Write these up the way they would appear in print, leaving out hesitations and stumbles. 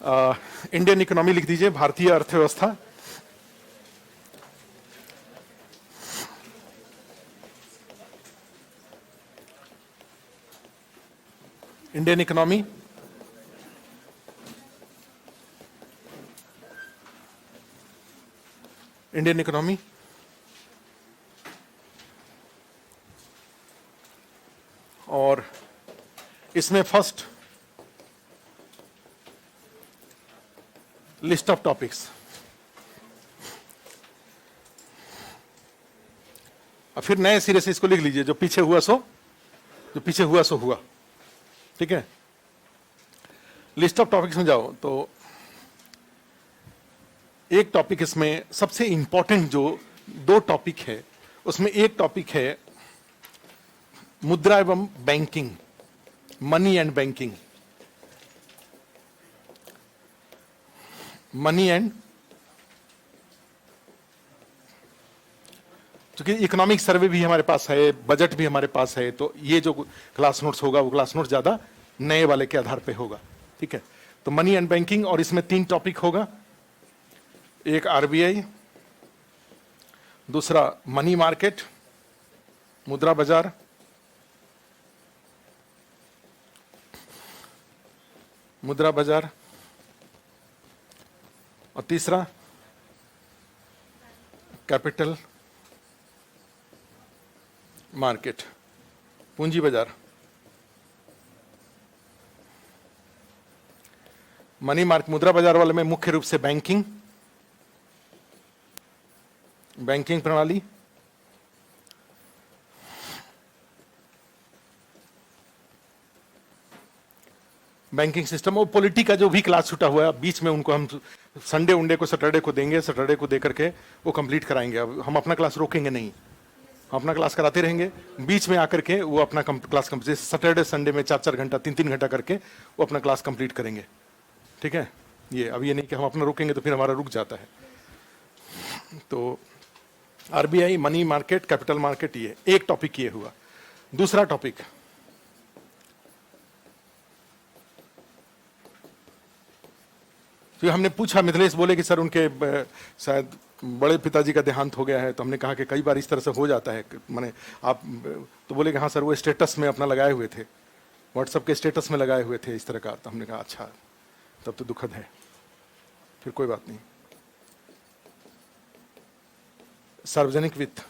Indian economy लिख दीजिए, भारतीय अर्थव्यवस्था। Indian economy, Indian economy. और इसमें फर्स्ट लिस्ट ऑफ टॉपिक्स। अब फिर नए सिरे से इसको लिख लीजिए, जो पीछे हुआ सो हुआ। ठीक है, लिस्ट ऑफ टॉपिक्स में जाओ तो एक टॉपिक इसमें सबसे इंपॉर्टेंट, जो दो टॉपिक है उसमें एक टॉपिक है मुद्रा एवं banking, money and banking. Money and, क्योंकि इकोनॉमिक सर्वे भी हमारे पास है, बजट भी हमारे पास है, तो ये जो क्लास नोट्स होगा वो क्लास नोट्स ज्यादा नए वाले के आधार पे होगा। ठीक है, तो मनी एंड बैंकिंग, और इसमें 3 टॉपिक होगा। एक आरबीआई, दूसरा मनी मार्केट, मुद्रा बाजार, और तीसरा कैपिटल मार्केट, पूंजी बाजार। मनी मार्केट, मुद्रा बाजार वाले में मुख्य रूप से बैंकिंग प्रणाली, बैंकिंग सिस्टम, और पॉलिटी का जो भी क्लास छूटा हुआ है बीच में, उनको हम संडे उंडे को सैटरडे को देंगे, सैटरडे को देकर के वो कंप्लीट कराएंगे। अब हम अपना क्लास रोकेंगे नहीं, हम अपना क्लास कराते रहेंगे, बीच में आकर के वो अपना क्लास कंप्लीट, सैटरडे संडे में 4-4 घंटा 3-3 घंटा करके वो अपना क्लास कंप्लीट करेंगे। ठीक है, ये अब ये नहीं कि हम अपना रोकेंगे तो फिर हमारा रुक जाता है। तो RBI, money market, capital market, ये एक टॉपिक ये हुआ। दूसरा टॉपिक तो हमने पूछा, मिथिलेश बोले कि सर उनके शायद बड़े पिताजी का देहांत हो गया है, तो हमने कहा कि कई बार इस तरह से हो जाता है, माने आप, तो बोले कि हाँ सर वो स्टेटस में अपना लगाए हुए थे, व्हाट्सएप के स्टेटस में लगाए हुए थे इस तरह का। तो हमने कहा अच्छा, तब तो दुखद है, फिर कोई बात नहीं। सार्वजनिक वित्त,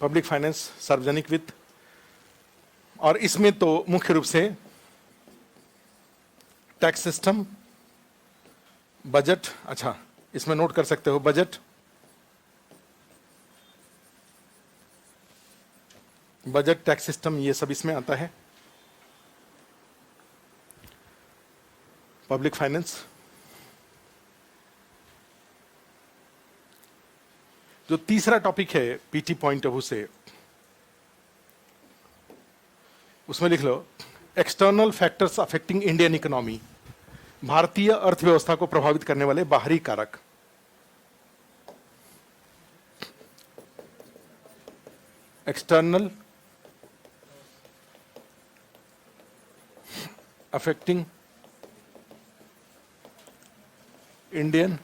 पब्लिक फाइनेंस, सार्वजनिक वित्त, और इसमें तो मुख्य रूप से टैक्स सिस्टम, बजट, अच्छा इसमें नोट कर सकते हो, बजट, टैक्स सिस्टम, ये सब इसमें आता है। पब्लिक फाइनेंस, जो तीसरा टॉपिक है पीटी पॉइंट ऑफ व्यू से, उसमें लिख लो external factors affecting Indian economy, भारतीय अर्थव्यवस्था को प्रभावित करने वाले बाहरी कारक। एक्सटर्नल अफेक्टिंग इंडियन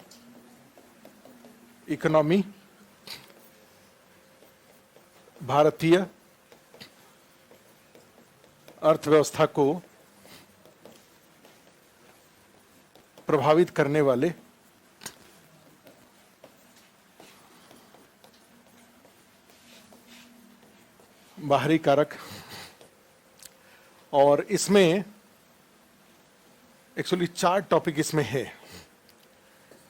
इकोनॉमी, भारतीय अर्थव्यवस्था को प्रभावित करने वाले बाहरी कारक। और इसमें एक्चुअली 4 टॉपिक इसमें है।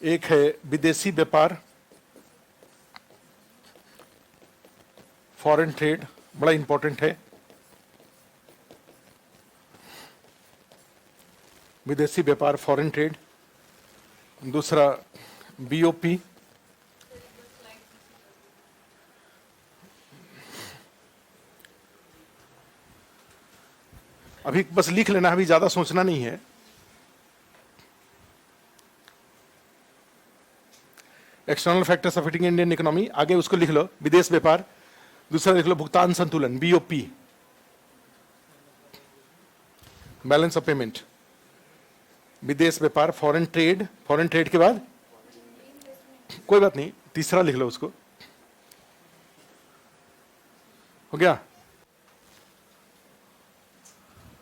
एक है विदेशी व्यापार, फॉरेन ट्रेड, बड़ा इंपॉर्टेंट है, विदेशी व्यापार, फॉरेन ट्रेड। दूसरा बीओपी, अभी बस लिख लेना, अभी ज्यादा सोचना नहीं है। External factors affecting Indian economy, आगे उसको लिख लो विदेश व्यापार। दूसरा लिख लो भुगतान संतुलन, बीओपी। बैलेंस ऑफ पेमेंट, विदेश व्यापार, फॉरेन ट्रेड के बाद कोई बात नहीं, तीसरा लिख लो उसको, हो गया।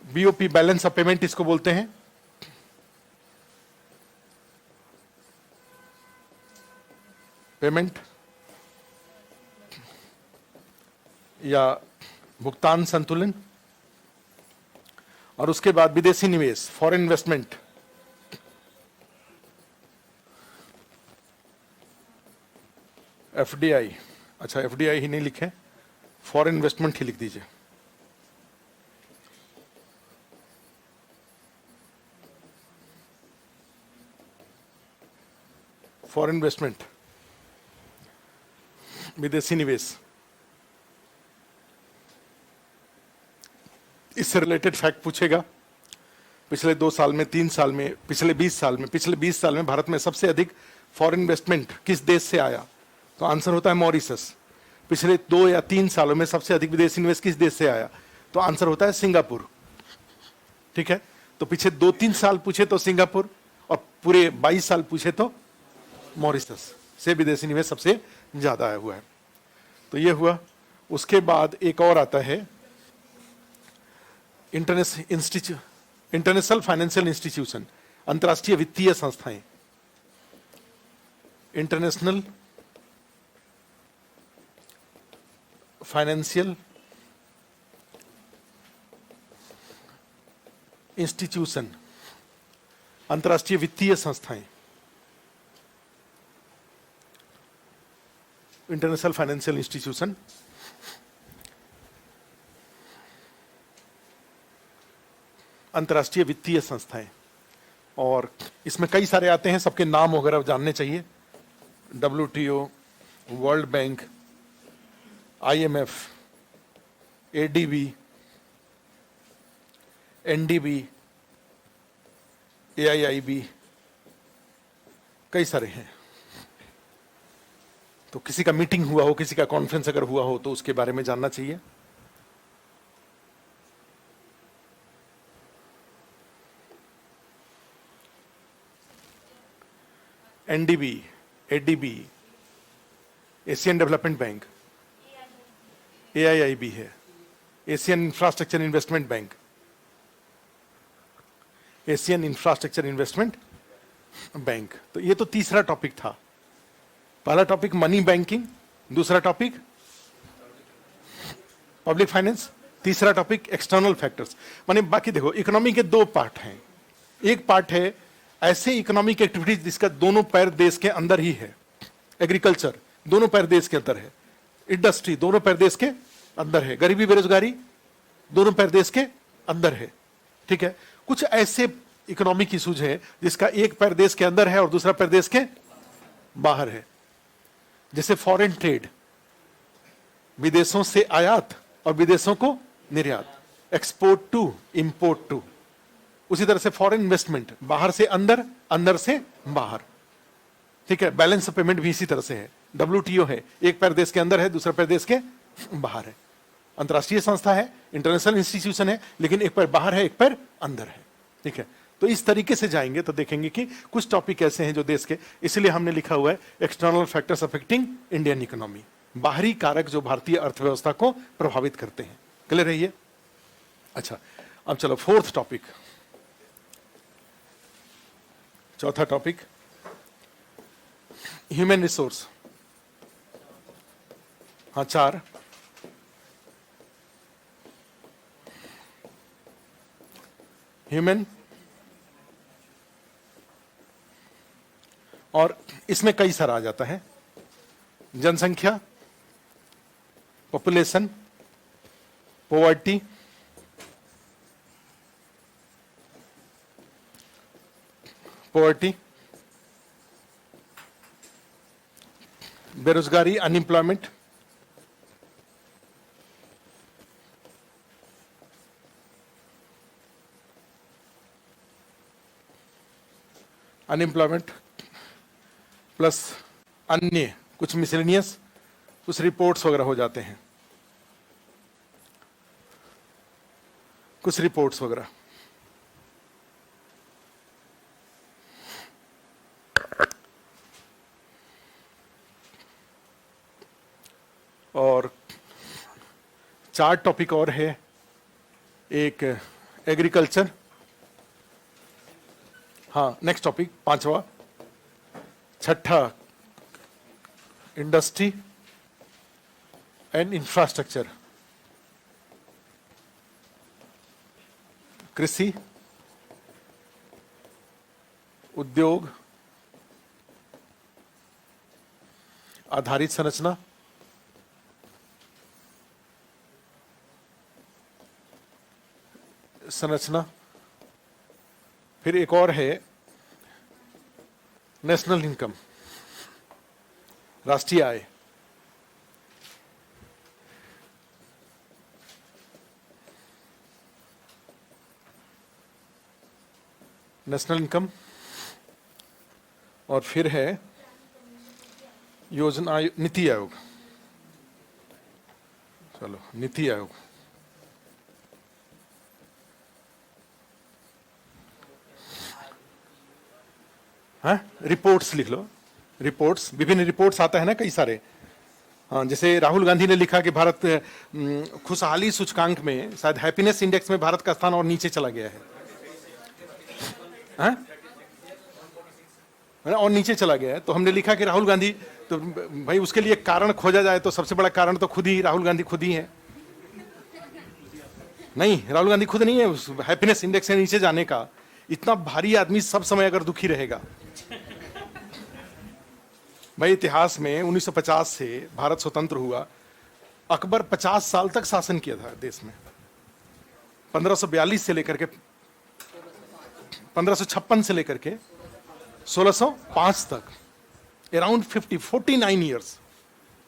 बीओपी, बैलेंस ऑफ पेमेंट इसको बोलते हैं। पेमेंट या भुगतान संतुलन। और उसके बाद विदेशी निवेश, फॉरेन इन्वेस्टमेंट, एफडीआई। अच्छा, एफडीआई ही नहीं लिखे, फॉरेन इन्वेस्टमेंट ही लिख दीजिए। फॉरेन इन्वेस्टमेंट, विदेशी निवेश। इससे रिलेटेड फैक्ट पूछेगा, पिछले 2 साल में, 3 साल में, पिछले 20 साल में भारत में सबसे अधिक फॉरेन इन्वेस्टमेंट किस देश से आया? तो आंसर होता है मॉरिशस। पिछले 2 या 3 सालों में सबसे अधिक विदेशी निवेश किस देश से आया? तो आंसर होता है सिंगापुर। ठीक है, तो पीछे 2-3 साल पूछे तो सिंगापुर, और पूरे 22 साल पूछे तो मॉरिशस से विदेशी निवेश सबसे ज्यादा आया हुआ है। तो ये हुआ। उसके बाद एक और आता है इंटरनेशनल फाइनेंशियल इंस्टीट्यूशन, अंतर्राष्ट्रीय वित्तीय संस्थाएं। इंटरनेशनल फाइनेंशियल इंस्टीट्यूशन, अंतर्राष्ट्रीय वित्तीय संस्थाएं। इंटरनेशनल फाइनेंशियल इंस्टीट्यूशन, अंतर्राष्ट्रीय वित्तीय संस्थाएं। और इसमें कई सारे आते हैं, सबके नाम वगैरह जानने चाहिए। WTO, world bank, IMF, ADB, NDB, AIIB, कई सारे हैं। तो किसी का मीटिंग हुआ हो, किसी का कॉन्फ्रेंस अगर हुआ हो तो उसके बारे में जानना चाहिए। NDB, ADB, Asian development bank, AIIB है, Asian infrastructure investment bank, Asian infrastructure investment bank. तो ये तो तीसरा टॉपिक था। पहला टॉपिक मनी बैंकिंग, दूसरा टॉपिक पब्लिक फाइनेंस, तीसरा टॉपिक एक्सटर्नल फैक्टर्स। माने बाकी देखो, इकोनॉमी के 2 पार्ट हैं। एक पार्ट है ऐसे इकोनॉमिक एक्टिविटीज जिसका दोनों पैर देश के अंदर ही है। एग्रीकल्चर दोनों पैर देश के अंदर है, इंडस्ट्री दोनों पैर देश के अंदर है, गरीबी बेरोजगारी दोनों पैर देश के अंदर है। ठीक है, कुछ ऐसे इकोनॉमिक इशूज है जिसका एक पैर देश के अंदर है और दूसरा पैर देश के बाहर है। जैसे फॉरेन ट्रेड, विदेशों से आयात और विदेशों को निर्यात, एक्सपोर्ट टू इंपोर्ट टू। उसी तरह से फॉरेन इन्वेस्टमेंट, बाहर से अंदर, अंदर से बाहर। ठीक है, बैलेंस ऑफ पेमेंट भी इसी तरह से है। WTO है, एक पैर देश के अंदर है, दूसरा पैर देश के बाहर है। अंतर्राष्ट्रीय संस्था है, इंटरनेशनल इंस्टीट्यूशन है, लेकिन एक पैर बाहर है, एक पैर अंदर है। ठीक है, तो इस तरीके से जाएंगे तो देखेंगे कि कुछ टॉपिक ऐसे हैं जो देश के, इसलिए हमने लिखा हुआ है external factors affecting Indian economy, बाहरी कारक जो भारतीय अर्थव्यवस्था को प्रभावित करते हैं। क्लियर है ये? अच्छा, अब चलो 4th टॉपिक, चौथा टॉपिक, ह्यूमन रिसोर्स। हाँ, 4। ह्यूमन, और इसमें कई सारा आ जाता है। जनसंख्या, पॉपुलेशन, पॉवर्टी, बेरोजगारी, अनएम्प्लॉयमेंट, प्लस अन्य कुछ मिसलेनियस, कुछ रिपोर्ट्स वगैरह हो जाते हैं, कुछ रिपोर्ट्स वगैरह। और 4 टॉपिक और है, एक एग्रीकल्चर, हाँ नेक्स्ट टॉपिक 5वां, 6ठा इंडस्ट्री एंड इंफ्रास्ट्रक्चर, कृषि, उद्योग आधारित संरचना, फिर एक और है नेशनल इनकम, राष्ट्रीय आय। नेशनल इनकम, और फिर है योजना नीति आयोग। चलो नीति आयोग, हाँ रिपोर्ट्स लिख लो, रिपोर्ट्स, विभिन्न रिपोर्ट्स आता है ना कई सारे। हाँ जैसे राहुल गांधी ने लिखा कि भारत खुशहाली सूचकांक में, शायद हैप्पीनेस इंडेक्स में भारत का स्थान और नीचे चला गया है, हाँ? और नीचे चला गया है। तो हमने लिखा कि राहुल गांधी, तो भाई उसके लिए कारण खोजा जाए तो सबसे बड़ा कारण तो खुद ही राहुल गांधी खुद ही है। नहीं, राहुल गांधी खुद नहीं है उस हैप्पीनेस इंडेक्स से नीचे जाने का। इतना भारी आदमी सब समय अगर दुखी रहेगा, भाई इतिहास में 1950 से भारत स्वतंत्र हुआ, अकबर 50 साल तक शासन किया था देश में, 1542 से लेकर के 1556 से लेकर के 1605 तक, अराउंड 49 ईयर्स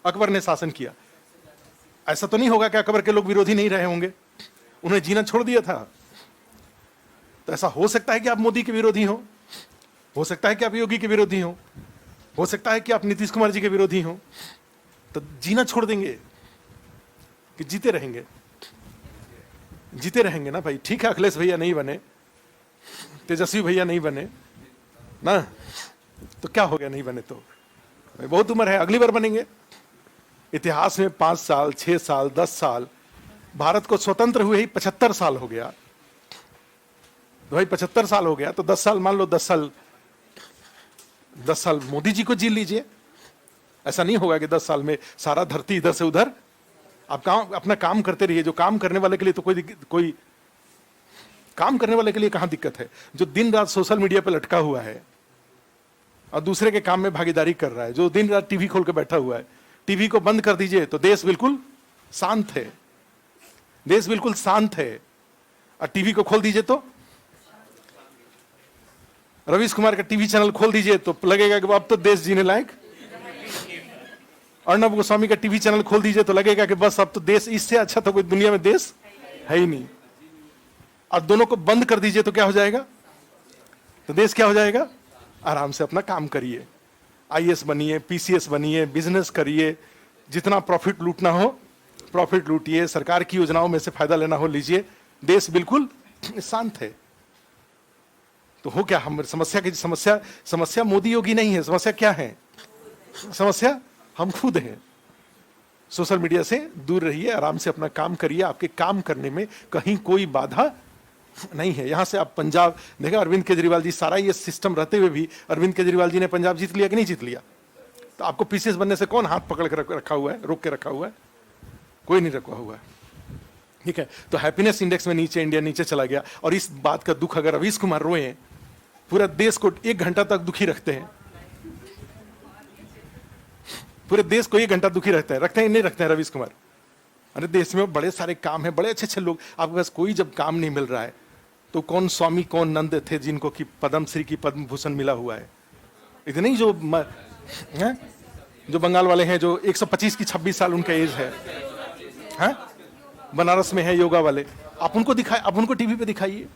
अकबर ने शासन किया। ऐसा तो नहीं होगा कि अकबर के लोग विरोधी नहीं रहे होंगे, उन्हें जीना छोड़ दिया था। तो ऐसा हो सकता है कि आप मोदी के विरोधी हो सकता है कि आप योगी के विरोधी हो सकता है कि आप नीतीश कुमार जी के विरोधी हो, तो जीना छोड़ देंगे कि जीते रहेंगे? जीते रहेंगे ना भाई। ठीक है, अखिलेश भैया नहीं बने, तेजस्वी भैया नहीं बने ना, तो क्या हो गया नहीं बने तो? बहुत उम्र है, अगली बार बनेंगे। इतिहास में 5 साल, 6 साल, 10 साल, भारत को स्वतंत्र हुए ही 75 साल हो गया। तो भाई 75 साल हो गया तो 10 साल मान लो, 10 साल मोदी जी को जी लीजिए। ऐसा नहीं होगा कि 10 साल में सारा धरती इधर से उधर। आप अपना काम करते रहिए। जो काम करने वाले के लिए तो कोई काम करने वाले के लिए कहां दिक्कत है? जो दिन रात सोशल मीडिया पे लटका हुआ है और दूसरे के काम में भागीदारी कर रहा है, जो दिन रात टीवी खोल के बैठा हुआ है, टीवी को बंद कर दीजिए तो देश बिल्कुल शांत है। देश बिल्कुल शांत है। और टीवी को खोल दीजिए तो, रवीश कुमार का टीवी चैनल खोल दीजिए तो लगेगा कि अब तो देश जीने लायक। अर्णब गोस्वामी का टीवी चैनल खोल दीजिए तो लगेगा कि बस अब तो देश, इससे अच्छा तो कोई दुनिया में देश है ही नहीं। और दोनों को बंद कर दीजिए तो क्या हो जाएगा? तो देश क्या हो जाएगा? आराम से अपना काम करिए, आईएएस बनिए, पीसीएस बनिए, बिजनेस करिए, जितना प्रॉफिट लूटना हो प्रॉफिट लूटिए, सरकार की योजनाओं में से फायदा लेना हो लीजिए। देश बिल्कुल शांत है। तो हो क्या? हम समस्या मोदी योगी नहीं है। समस्या क्या है? समस्या हम खुद हैं। सोशल मीडिया से दूर रहिए, आराम से अपना काम करिए। आपके काम करने में कहीं कोई बाधा नहीं है। यहां से आप पंजाब देखा, अरविंद केजरीवाल जी, सारा ये सिस्टम रहते हुए भी अरविंद केजरीवाल जी ने पंजाब जीत लिया कि नहीं जीत लिया? तो आपको पीसीएस बनने से कौन हाथ पकड़ के रखा हुआ है, रोक के रखा हुआ है? कोई नहीं रखा हुआ है। ठीक है, तो हैप्पीनेस इंडेक्स में नीचे इंडिया नीचे चला गया। और इस बात का दुख अगर रवीश कुमार रोए, पूरा देश को 1 घंटा तक दुखी रखते हैं। पूरे देश को 1 घंटा दुखी रखते हैं नहीं रखते हैं रवीश कुमार? अरे देश में बड़े सारे काम है, बड़े अच्छे लोग, आपके पास कोई जब काम नहीं मिल रहा है तो कौन स्वामी कौन नंद थे जिनको कि पद्म श्री की पद्म भूषण मिला हुआ है? इतने ही जो बंगाल वाले हैं, जो 125 की 26 साल उनका एज है, बनारस में है योगा वाले, आप उनको दिखाए, आप उनको टीवी पे दिखाइए।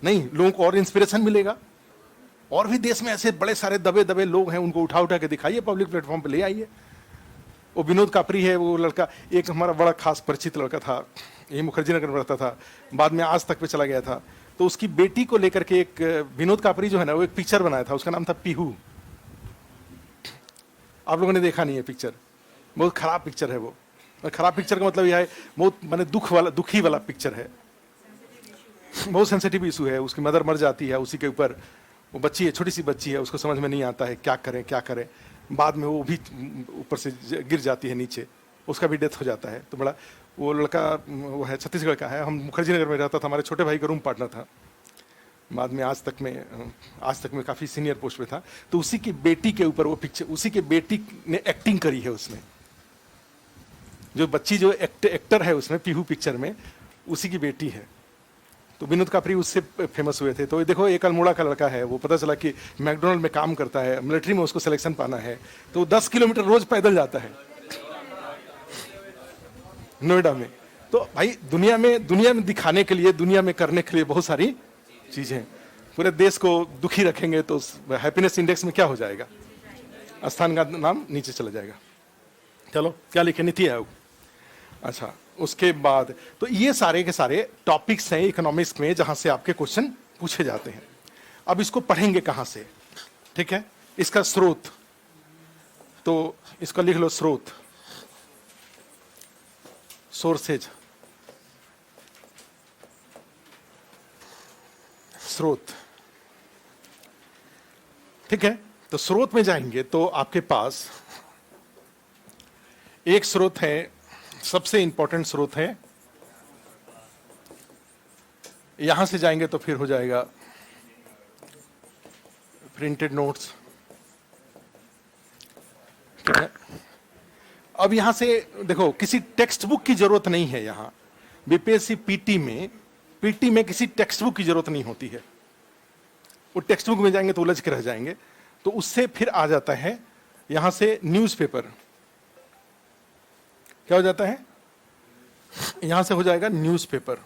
नहीं, लोगों को और इंस्पिरेशन मिलेगा। और भी देश में ऐसे बड़े सारे दबे दबे लोग हैं, उनको उठा के दिखाइए, पब्लिक प्लेटफॉर्म पे ले आइए। वो विनोद कापरी है, वो लड़का, एक हमारा बड़ा खास परिचित लड़का था, यही मुखर्जी नगर में रहता था, बाद में आज तक पे चला गया था। तो उसकी बेटी को लेकर के एक विनोद कापरी जो है ना, वो एक पिक्चर बनाया था, उसका नाम था पीहू। आप लोगों ने देखा नहीं है पिक्चर? बहुत खराब पिक्चर है वो। और खराब पिक्चर का मतलब यह है बहुत माने दुखी वाला पिक्चर है, बहुत सेंसिटिव इशू है। उसकी मदर मर जाती है, उसी के ऊपर वो बच्ची है, छोटी सी बच्ची है, उसको समझ में नहीं आता है क्या करें क्या करें। बाद में वो भी ऊपर से गिर जाती है नीचे, उसका भी डेथ हो जाता है। तो बड़ा वो लड़का वो है छत्तीसगढ़ का है, हम मुखर्जी नगर में रहता था, हमारे छोटे भाई का रूम पार्टनर था। बाद में आज तक में काफ़ी सीनियर पोस्ट पे था। तो उसी की बेटी के ऊपर वो पिक्चर, उसी के बेटी ने एक्टिंग करी है उसमें। जो बच्ची जो एक्टर है उसमें पीहू पिक्चर में, उसी की बेटी है। तो विनोद कापरी उससे फेमस हुए थे। तो देखो एक अल्मोड़ा का लड़का है, वो पता चला कि मैकडोनल्ड में काम करता है, मिलिट्री में उसको सिलेक्शन पाना है, तो 10 किलोमीटर रोज पैदल जाता है नोएडा में। तो भाई दुनिया में दिखाने के लिए, दुनिया में करने के लिए बहुत सारी चीजें। पूरे देश को दुखी रखेंगे तो हैप्पीनेस इंडेक्स में क्या हो जाएगा, स्थान का नाम नीचे चला जाएगा। चलो क्या लिखे, नीति आयोग। अच्छा, उसके बाद तो ये सारे के सारे टॉपिक्स हैं इकोनॉमिक्स में जहां से आपके क्वेश्चन पूछे जाते हैं। अब इसको पढ़ेंगे कहां से, ठीक है, इसका स्रोत, तो इसका लिख लो स्रोत, सोर्सेज, स्रोत, ठीक है। तो स्रोत में जाएंगे तो आपके पास एक स्रोत है, सबसे इंपॉर्टेंट स्रोत है, यहां से जाएंगे तो फिर हो जाएगा प्रिंटेड नोट्स, ठीक है। अब यहां से देखो किसी टेक्स्ट बुक की जरूरत नहीं है। यहां बीपीएससी पीटी में किसी टेक्स्ट बुक की जरूरत नहीं होती है। वो टेक्स्ट बुक में जाएंगे तो उलझ के रह जाएंगे। तो उससे फिर आ जाता है यहां से न्यूज़पेपर, क्या हो जाता है, यहां से हो जाएगा न्यूज़पेपर,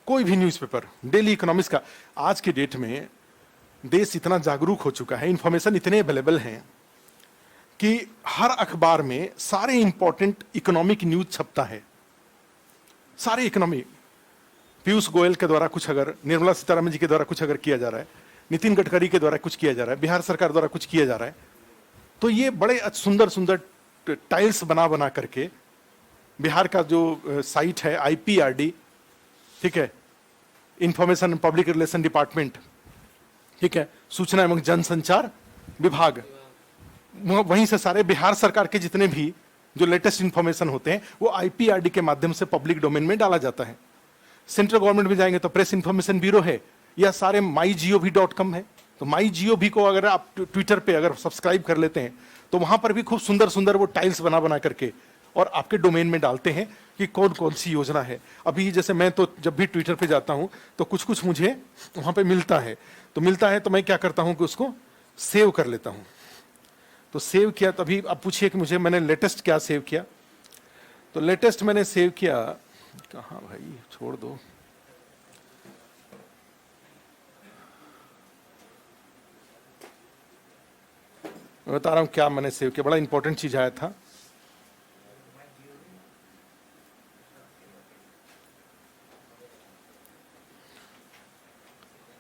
कोई भी न्यूज़पेपर, डेली इकोनॉमिक्स का। आज के डेट में देश इतना जागरूक हो चुका है, इंफॉर्मेशन इतने अवेलेबल हैं कि हर अखबार में सारे इंपॉर्टेंट इकोनॉमिक न्यूज छपता है, सारे इकोनॉमिक। पीयूष गोयल के द्वारा कुछ अगर, निर्मला सीतारमण जी के द्वारा कुछ अगर किया जा रहा है, नितिन गडकरी के द्वारा कुछ किया जा रहा है, बिहार सरकार द्वारा कुछ किया जा रहा है, तो ये बड़े सुंदर सुंदर टाइल्स बना करके बिहार का जो साइट है IPRD, ठीक है, इंफॉर्मेशन पब्लिक रिलेशन डिपार्टमेंट, ठीक है, सूचना एवं जनसंचार विभाग, वहीं से सारे बिहार सरकार के जितने भी जो लेटेस्ट इंफॉर्मेशन होते हैं वो IPRD के माध्यम से पब्लिक डोमेन में डाला जाता है। सेंट्रल गवर्नमेंट में जाएंगे तो प्रेस इंफॉर्मेशन ब्यूरो है, या सारे mygov.com है। तो mygov को अगर आप ट्विटर पे अगर सब्सक्राइब कर लेते हैं तो वहां पर भी खूब सुंदर सुंदर वो टाइल्स बना करके और आपके डोमेन में डालते हैं कि कौन कौन सी योजना है। अभी जैसे मैं तो जब भी ट्विटर पे जाता हूं तो कुछ कुछ मुझे वहां पे मिलता है, तो मैं क्या करता हूं कि उसको सेव कर लेता हूं। तो सेव किया, तभी अब पूछिए कि मुझे मैंने लेटेस्ट क्या सेव किया। तो लेटेस्ट मैंने सेव किया, कहाँ भाई, छोड़ दो, मैं बता रहा हूं क्या मैंने सेव किया, बड़ा इंपॉर्टेंट चीज आया था।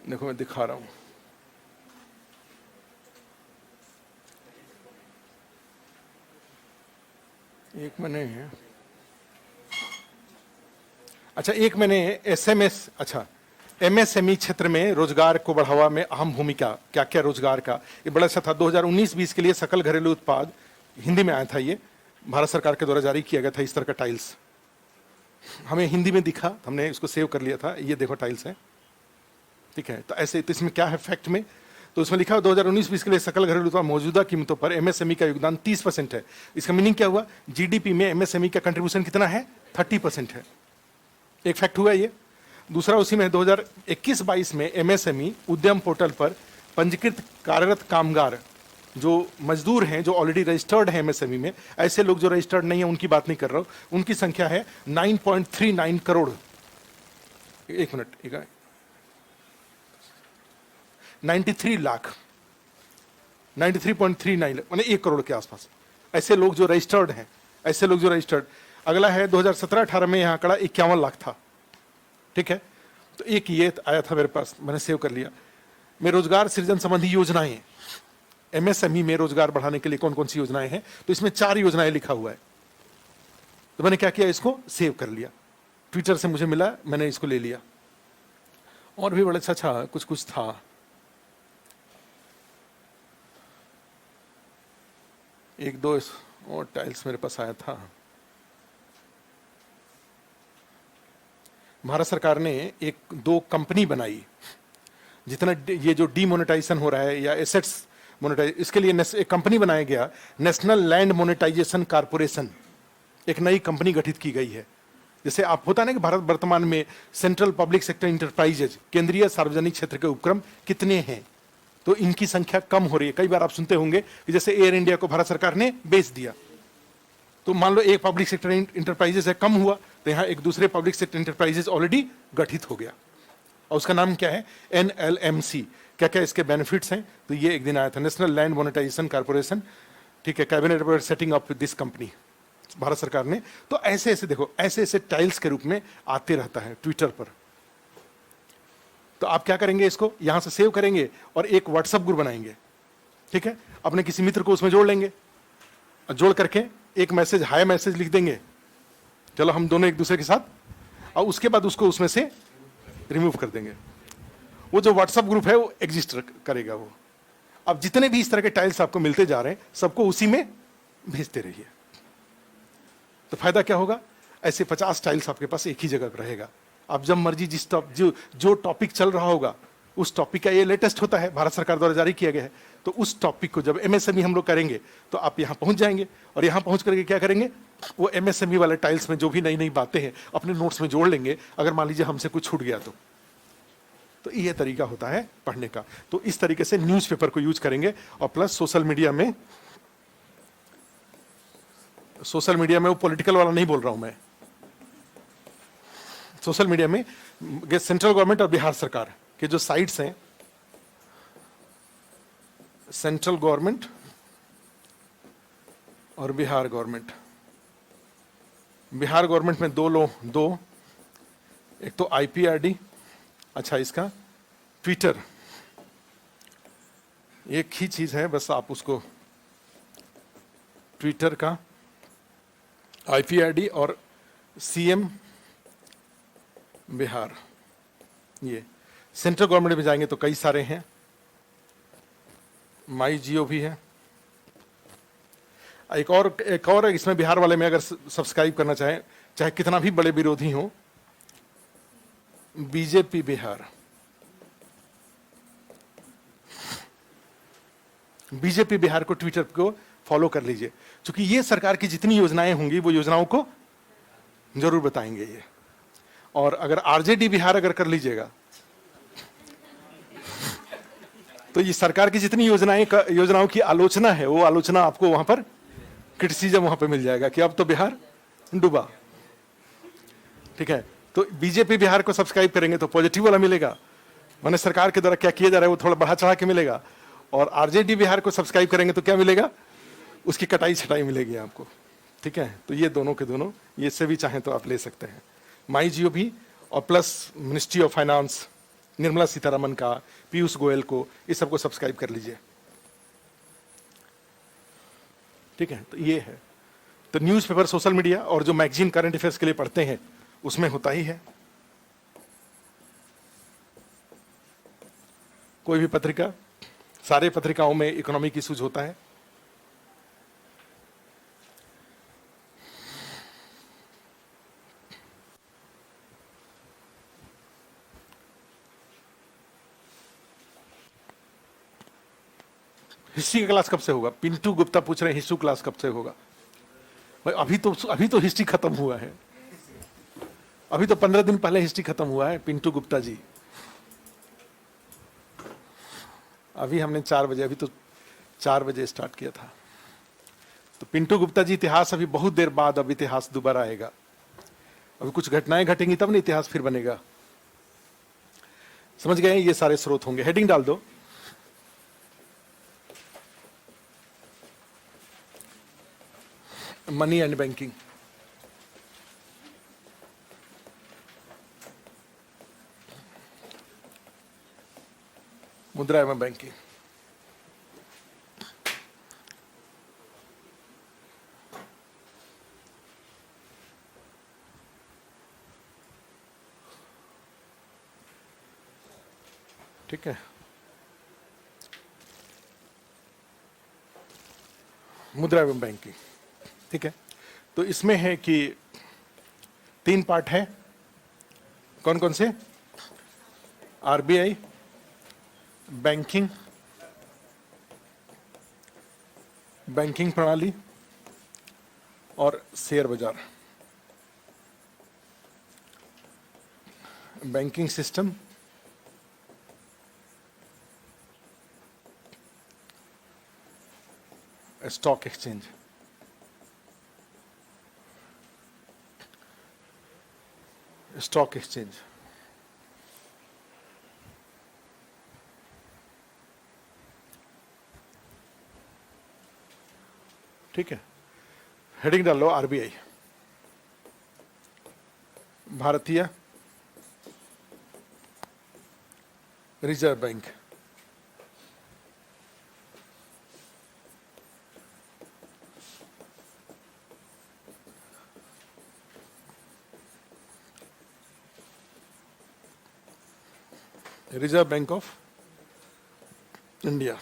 देखो मैं दिखा रहा हूं, एक मैंने, अच्छा एक मैंने SMS, अच्छा MSME क्षेत्र में रोजगार को बढ़ावा में अहम भूमिका, क्या क्या रोजगार का, ये बड़ा अच्छा था। 2019-20 के लिए सकल घरेलू उत्पाद, हिंदी में आया था, ये भारत सरकार के द्वारा जारी किया गया था। इस तरह का टाइल्स हमें हिंदी में दिखा, हमने इसको सेव कर लिया था। ये देखो टाइल्स है, ठीक है। तो ऐसे, तो इसमें क्या है फैक्ट में, तो उसमें लिखा है 2019-20 के लिए सकल घरेलू उत्पाद मौजूदा कीमतों पर MSME का योगदान 30% है। इसका मीनिंग क्या हुआ, GDP में MSME का कंट्रीब्यूशन कितना है, 30% है। एक फैक्ट हुआ ये। दूसरा उसी में 2021-22 में MSME उद्यम पोर्टल पर पंजीकृत कार्यरत कामगार, जो मजदूर हैं, जो ऑलरेडी रजिस्टर्ड हैं MSME में, ऐसे लोग जो रजिस्टर्ड नहीं है उनकी बात नहीं कर रहा हूं, उनकी संख्या है 9.39 करोड़। एक मिनट, 93 लाख, 93.39 माने 1 करोड़ के आसपास ऐसे लोग जो रजिस्टर्ड हैं, ऐसे लोग जो रजिस्टर्ड। अगला है 2017-18 में यहां आंकड़ा 51 लाख था, ठीक है। तो एक ये आया था मेरे पास, मैंने सेव कर लिया। मैं रोजगार सृजन संबंधी योजनाएं, एमएसएमई में रोजगार बढ़ाने के लिए कौन कौन सी योजनाएं हैं, तो इसमें 4 योजनाएं लिखा हुआ है। तो मैंने क्या किया, इसको सेव कर लिया, ट्विटर से मुझे मिला, मैंने इसको ले लिया। और भी बड़ा अच्छा कुछ कुछ था। एक दो और टाइल्स मेरे पास आया था। भारत सरकार ने एक दो कंपनी बनाई, जितना ये जो डीमोनेटाइजेशन हो रहा है या एसेट्स मोनेटाइज, इसके लिए एक कंपनी बनाया गया, नेशनल लैंड मोनेटाइजेशन कारपोरेशन। एक नई कंपनी गठित की गई है। जैसे आप होता है ना कि भारत वर्तमान में सेंट्रल पब्लिक सेक्टर इंटरप्राइजेज, केंद्रीय सार्वजनिक क्षेत्र के उपक्रम कितने हैं, तो इनकी संख्या कम हो रही है। कई बार आप सुनते होंगे कि जैसे एयर इंडिया को भारत सरकार ने बेच दिया, तो मान लो एक पब्लिक सेक्टर इंटरप्राइजेज है, कम हुआ, तो यहाँ एक दूसरे पब्लिक सेक्टर इंटरप्राइजेज ऑलरेडी गठित हो गया, और उसका नाम क्या है, NLMC। क्या क्या इसके बेनिफिट्स हैं, तो ये एक दिन आया था, नेशनल लैंड मोनेटाइजेशन कारपोरेशन, ठीक है, cabinet setting up this company, Bharat सरकार ने। तो ऐसे ऐसे देखो, ऐसे ऐसे टाइल्स के रूप में आते रहता है ट्विटर पर। तो आप क्या करेंगे, इसको यहां से सेव करेंगे और एक व्हाट्सएप ग्रुप बनाएंगे, ठीक है, अपने किसी मित्र को उसमें जोड़ लेंगे, और जोड़ करके एक मैसेज, हाय मैसेज लिख देंगे, चलो हम दोनों एक दूसरे के साथ, और उसके बाद उसको उसमें से रिमूव कर देंगे। वो जो व्हाट्सएप ग्रुप है वो एग्जिस्ट करेगा वो। अब जितने भी इस तरह के टाइल्स आपको मिलते जा रहे हैं, सबको उसी में भेजते रहिए। तो फायदा क्या होगा, ऐसे 50 टाइल्स आपके पास एक ही जगह रहेगा। आप जब मर्जी जिस जो टॉपिक चल रहा होगा, उस टॉपिक का ये लेटेस्ट होता है, भारत सरकार द्वारा जारी किया गया है, तो उस टॉपिक को जब एमएसएमई हम लोग करेंगे, तो आप यहाँ पहुंच जाएंगे, और यहाँ पहुंच करके क्या करेंगे, वो एमएसएमई वाले टाइल्स में जो भी नई नई बातें हैं अपने नोट्स में जोड़ लेंगे, अगर मान लीजिए हमसे कुछ छूट गया तो ये तरीका होता है पढ़ने का। तो इस तरीके से न्यूज़पेपर को यूज करेंगे, और प्लस सोशल मीडिया में वो पॉलिटिकल वाला नहीं बोल रहा हूं मैं, सोशल मीडिया में सेंट्रल गवर्नमेंट और बिहार सरकार के जो साइट्स हैं, सेंट्रल गवर्नमेंट और बिहार गवर्नमेंट, बिहार गवर्नमेंट में दो, एक तो IPRD, अच्छा इसका ट्विटर, एक ही चीज है बस, आप उसको ट्विटर का IPRD और CM बिहार, ये सेंट्रल गवर्नमेंट में जाएंगे तो कई सारे हैं, MyGov भी है, एक और इसमें बिहार वाले में अगर सब्सक्राइब करना चाहें, चाहे कितना भी बड़े विरोधी हो, BJP बिहार, BJP बिहार को ट्विटर को फॉलो कर लीजिए, क्योंकि ये सरकार की जितनी योजनाएं होंगी वो योजनाओं को जरूर बताएंगे ये। और अगर RJD बिहार अगर कर लीजिएगा, तो ये सरकार की जितनी योजनाओं की आलोचना है, वो आलोचना आपको वहां पर, क्रिटिसिज्म वहां पर मिल जाएगा कि अब तो बिहार डूबा, ठीक है। तो BJP बिहार को सब्सक्राइब करेंगे तो पॉजिटिव वाला मिलेगा, माने सरकार के द्वारा क्या किया जा रहा है वो थोड़ा बढ़ा चढ़ा के मिलेगा, और RJD बिहार को सब्सक्राइब करेंगे तो क्या मिलेगा, उसकी कटाई छटाई मिलेगी आपको, ठीक है। तो ये दोनों के दोनों, ये से भी चाहें तो आप ले सकते हैं, MyGov भी, और plus ministry of finance, Nirmala Sitharaman का, पीयूष गोयल को, इस सबको सब्सक्राइब कर लीजिए, ठीक है। तो ये है, तो न्यूज़पेपर, सोशल मीडिया और जो मैगजीन करंट अफेयर्स के लिए पढ़ते हैं उसमें होता ही है। कोई भी पत्रिका, सारे पत्रिकाओं में इकोनॉमिक इश्यूज होता है। हिस्ट्री का क्लास कब से होगा, पिंटू गुप्ता पूछ रहे हैं हिस्ट्री क्लास कब से होगा। भाई अभी तो हिस्ट्री खत्म हुआ है, अभी तो 15 दिन पहले हिस्ट्री खत्म हुआ है पिंटू गुप्ता जी। अभी हमने 4 बजे, अभी तो 4 बजे स्टार्ट किया था। तो पिंटू गुप्ता जी, इतिहास अभी बहुत देर बाद अब इतिहास दोबारा आएगा, अभी कुछ घटनाएं घटेंगी तब ना इतिहास फिर बनेगा, समझ गए। ये सारे स्रोत होंगे, हेडिंग डाल दो। मनी एंड बैंकिंग, मुद्रा एवं बैंकिंग, ठीक है। मुद्रा एवं बैंकिंग, ठीक है। तो इसमें है कि 3 पार्ट है। कौन कौन से? आरबीआई, बैंकिंग, बैंकिंग प्रणाली और शेयर बाजार। Banking system, stock exchange. Stock exchange, ठीक है। हेडिंग डाल लो आरबीआई, भारतीय reserve bank. Reserve bank of India,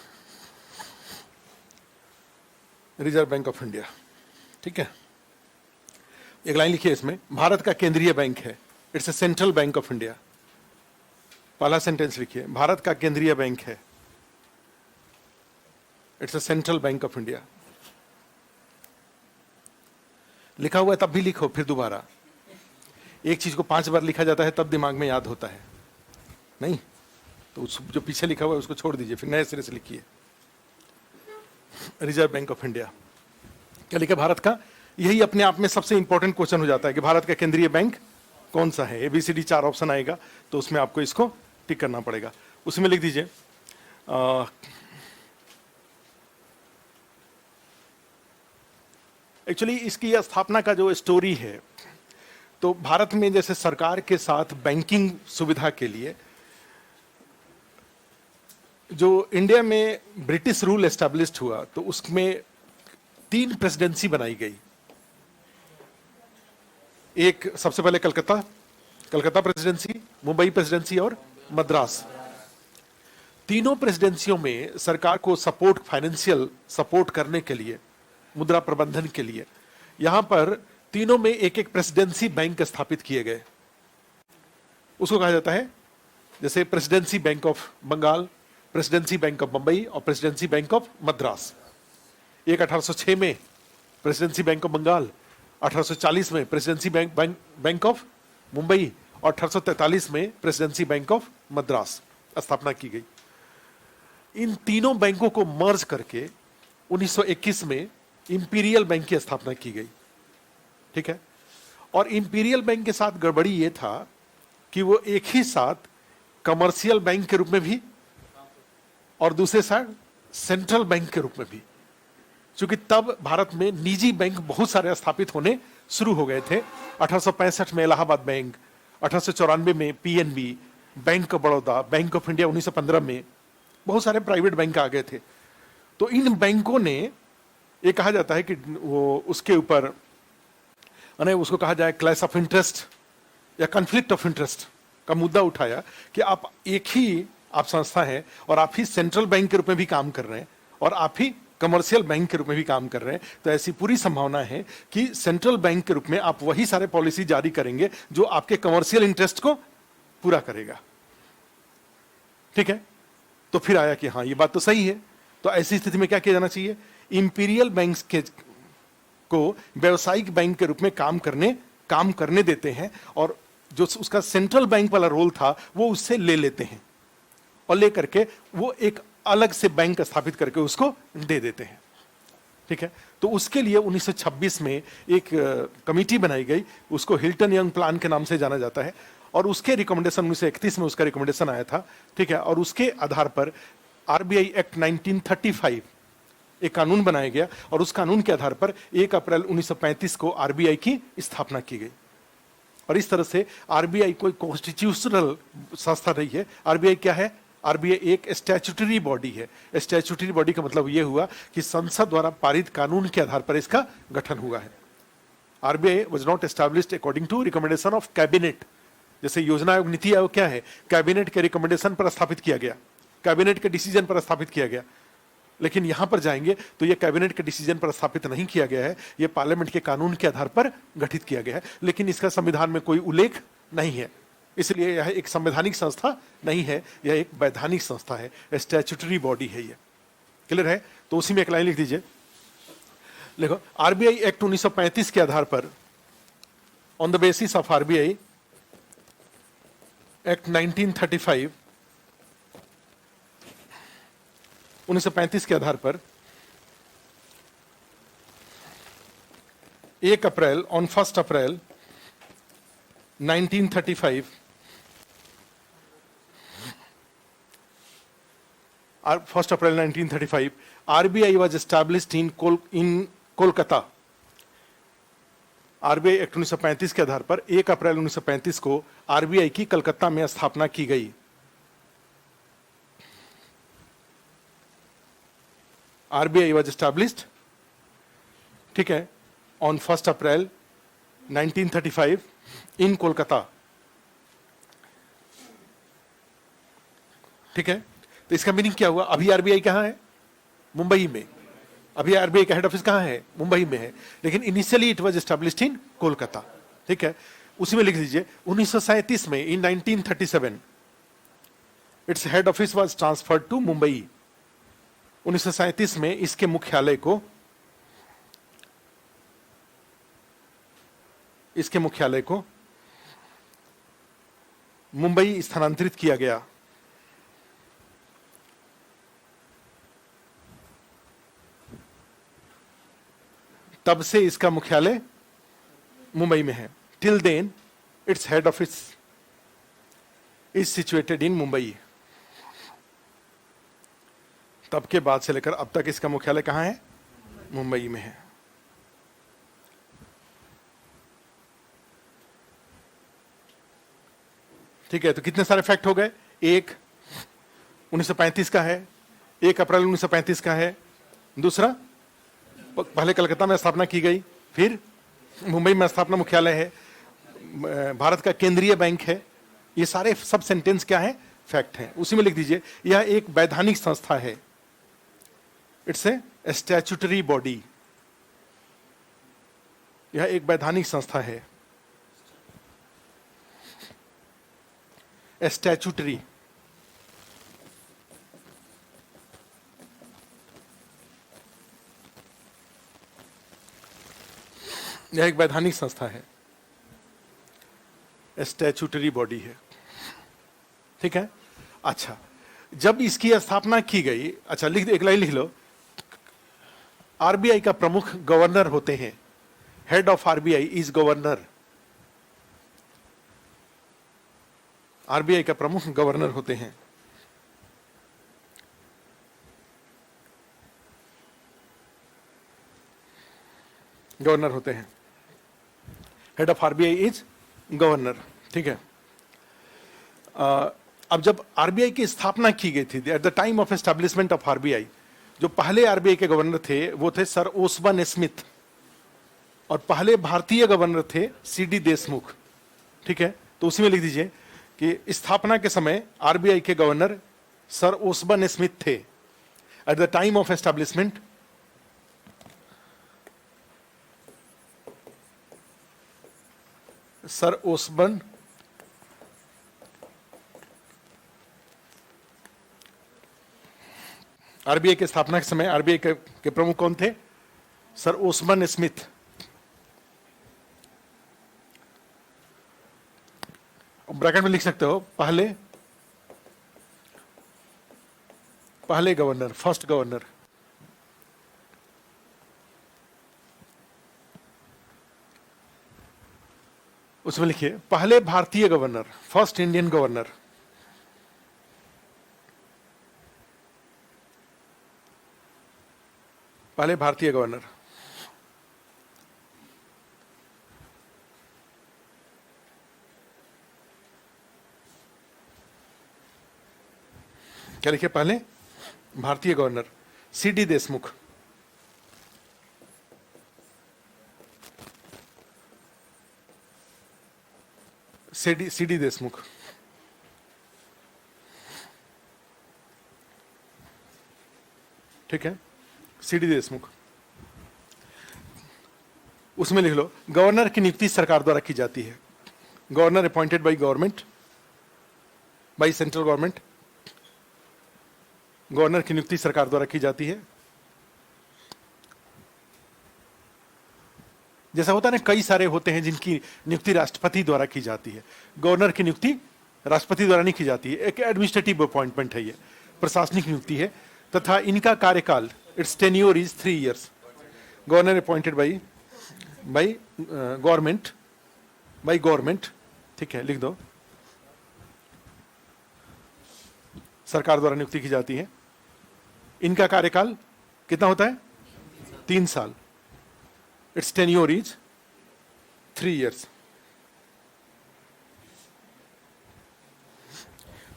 reserve bank of India, ठीक है। एक लाइन लिखिए इसमें, भारत का केंद्रीय बैंक है, it's a central bank of India. पहला सेंटेंस लिखिए, भारत का केंद्रीय बैंक है, it's a central bank of India. लिखा हुआ है तब भी लिखो, फिर दोबारा। एक चीज को 5 बार लिखा जाता है तब दिमाग में याद होता है, नहीं तो उस जो पीछे लिखा हुआ है उसको छोड़ दीजिए, फिर नए सिरे से लिखिए। रिजर्व बैंक ऑफ इंडिया, क्या लिखा? भारत का। यही अपने आप में सबसे इंपॉर्टेंट क्वेश्चन हो जाता है कि भारत का केंद्रीय बैंक कौन सा है। ABCD 4 ऑप्शन आएगा, तो उसमें आपको इसको टिक करना पड़ेगा। उसमें लिख दीजिए एक्चुअली इसकी स्थापना का जो स्टोरी है, तो भारत में जैसे सरकार के साथ बैंकिंग सुविधा के लिए जो इंडिया में ब्रिटिश रूल एस्टैब्लिश्ड हुआ, तो उसमें 3 प्रेसिडेंसी बनाई गई। एक सबसे पहले कलकत्ता प्रेसिडेंसी, मुंबई प्रेसिडेंसी और मद्रास। तीनों प्रेसिडेंसियों में सरकार को सपोर्ट, फाइनेंशियल सपोर्ट करने के लिए, मुद्रा प्रबंधन के लिए, यहां पर तीनों में एक एक प्रेसिडेंसी बैंक स्थापित किए गए। उसको कहा जाता है जैसे presidency bank of Bengal, presidency bank of Mumbai और प्रेसिडेंसी बैंक ऑफ मद्रास। एक 1806 में प्रेसिडेंसी बैंक ऑफ बंगाल, 1840 में प्रेसिडेंसी बैंक ऑफ मुंबई और 1843 में प्रेसिडेंसी बैंक ऑफ मद्रास स्थापना की गई। इन तीनों बैंकों को मर्ज करके 1921 में इंपीरियल बैंक की स्थापना की गई, ठीक है। और इंपीरियल बैंक के साथ गड़बड़ी यह था कि वो एक ही साथ कमर्शियल बैंक के रूप में भी और दूसरे साइड सेंट्रल बैंक के रूप में भी, क्योंकि तब भारत में निजी बैंक बहुत सारे स्थापित होने शुरू हो गए थे। 1865 में इलाहाबाद बैंक, 1894 में PNB, bank of Baroda, bank of India 1915 में, बहुत सारे प्राइवेट बैंक आ गए थे। तो इन बैंकों ने, ये कहा जाता है कि वो उसके ऊपर उसको कहा जाए क्लैश ऑफ इंटरेस्ट या कॉन्फ्लिक्ट ऑफ इंटरेस्ट का मुद्दा उठाया कि आप एक ही आप संस्था है और आप ही सेंट्रल बैंक के रूप में भी काम कर रहे हैं और आप ही कमर्शियल बैंक के रूप में भी काम कर रहे हैं, तो ऐसी पूरी संभावना है कि सेंट्रल बैंक के रूप में आप वही सारे पॉलिसी जारी करेंगे जो आपके कमर्शियल इंटरेस्ट को पूरा करेगा, ठीक है। तो फिर आया कि हाँ, ये बात तो सही है। तो ऐसी स्थिति में क्या किया जाना चाहिए? इंपीरियल बैंक के को व्यवसायिक बैंक के रूप में काम करने देते हैं और जो उसका सेंट्रल बैंक वाला रोल था वो उससे ले लेते हैं और लेकर के वो एक अलग से बैंक स्थापित करके उसको दे देते हैं, ठीक है। तो उसके लिए 1926 में एक कमेटी बनाई गई, उसको हिल्टन यंग प्लान के नाम से जाना जाता है, और उसके रिकमेंडेशन 1931 में उसका रिकमेंडेशन आया था, ठीक है। और उसके आधार पर RBI एक्ट 1935 एक कानून बनाया गया और उस कानून के आधार पर 1 अप्रैल 1935 को RBI की स्थापना की गई। और इस तरह से RBI कोई कॉन्स्टिट्यूशनल संस्था नहीं है। RBI क्या है? RBI एक स्टैट्यूटरी बॉडी है। स्टैट्यूटरी बॉडी का मतलब यह हुआ कि संसद द्वारा पारित कानून के आधार पर इसका गठन हुआ है। RBI was not established according to recommendation of cabinet, जैसे योजना आयोग, नीति आयोग क्या है? कैबिनेट के रिकमेंडेशन पर स्थापित किया गया, कैबिनेट के डिसीजन पर स्थापित किया गया। लेकिन यहां पर जाएंगे तो यह कैबिनेट के डिसीजन पर स्थापित नहीं किया गया है, यह पार्लियामेंट के कानून के आधार पर गठित किया गया है, लेकिन इसका संविधान में कोई उल्लेख नहीं है। इसलिए यह एक संवैधानिक संस्था नहीं है, यह एक वैधानिक संस्था है, स्टैट्यूटरी बॉडी है यह। क्लियर है? तो उसी में एक लाइन लिख दीजिए, देखो आरबीआई एक्ट 1935 के आधार पर, on the basis of RBI act 1935, 1935 के आधार पर 1 अप्रैल, on 1 April 1935, 1 April 1935, RBI was established in Kolkata. RBI act 1935 के आधार पर 1 अप्रैल 1935 को आरबीआई की कलकत्ता में स्थापना की गई। आरबीआई was established, ठीक है, ऑन 1 अप्रैल 1935 इन कोलकाता। ठीक है, तो इसका मीनिंग क्या हुआ? अभी आरबीआई कहां है? मुंबई में। अभी आरबीआई का हेड ऑफिस कहां है? मुंबई में है, लेकिन initially it was established in Kolkata. ठीक है, उसी में लिख दीजिए 1937 में, in 1937 its head office was transferred to Mumbai. 1937 में इसके मुख्यालय को मुंबई स्थानांतरित किया गया। तब से इसका मुख्यालय मुंबई में है। Till then its head office is situated in Mumbai. तब के बाद से लेकर अब तक इसका मुख्यालय कहां है? मुंबई में है। ठीक है, तो कितने सारे फैक्ट हो गए? एक 1935 का है, 1 अप्रैल 1935 का है। दूसरा, पहले कलकत्ता में स्थापना की गई, फिर मुंबई में स्थापना मुख्यालय है, भारत का केंद्रीय बैंक है। ये सारे सब सेंटेंस क्या है? फैक्ट हैं। उसी में लिख दीजिए यह एक वैधानिक संस्था है। It's a statutory body. यह एक वैधानिक संस्था है, स्टैट्यूटरी। यह एक वैधानिक संस्था है, स्टैट्यूटरी बॉडी है। ठीक है, अच्छा, जब इसकी स्थापना की गई, अच्छा लिख, एक लाइन लिख लो, आरबीआई का प्रमुख गवर्नर होते हैं। Head of RBI is governor. RBI का प्रमुख गवर्नर होते हैं। गवर्नर होते हैं। Head of RBI is governor. ठीक है, अब जब आरबीआई की स्थापना की गई थी, eight the time of establishment of RBI, जो पहले आरबीआई के गवर्नर थे वो थे सर ओसबर्न स्मिथ, और पहले भारतीय गवर्नर थे सीडी देशमुख। ठीक है, तो उसी में लिख दीजिए कि स्थापना के समय आरबीआई के गवर्नर सर ओसबर्न स्मिथ थे। At the time of establishment sir Osborne RBI के स्थापना के समय आरबीआई के प्रमुख कौन थे? Sir Osborne Smith. ब्रैकेट में लिख सकते हो पहले गवर्नर, फर्स्ट गवर्नर। उसमें लिखिए पहले भारतीय गवर्नर, फर्स्ट इंडियन गवर्नर। पहले भारतीय गवर्नर। क्या लिखिए? पहले भारतीय governor CD Deshmukh. CD Deshmukh, ठीक है, सीडी देशमुख, उसमें लिख लो गवर्नर की नियुक्ति सरकार द्वारा की जाती है। Governor appointed by government, by central government. Governor की नियुक्ति सरकार द्वारा की जाती है। जैसा होता है ना, कई सारे होते हैं जिनकी नियुक्ति राष्ट्रपति द्वारा की जाती है। गवर्नर की नियुक्ति राष्ट्रपति द्वारा नहीं की जाती है, एक एडमिनिस्ट्रेटिव अपॉइंटमेंट है, ये प्रशासनिक नियुक्ति है, तथा इनका कार्यकाल, it's tenure is 3 years। Governor appointed by government, ठीक है, लिख दो, सरकार द्वारा नियुक्ति की जाती है। इनका कार्यकाल कितना होता है? 3 साल। It's tenure is 3 years।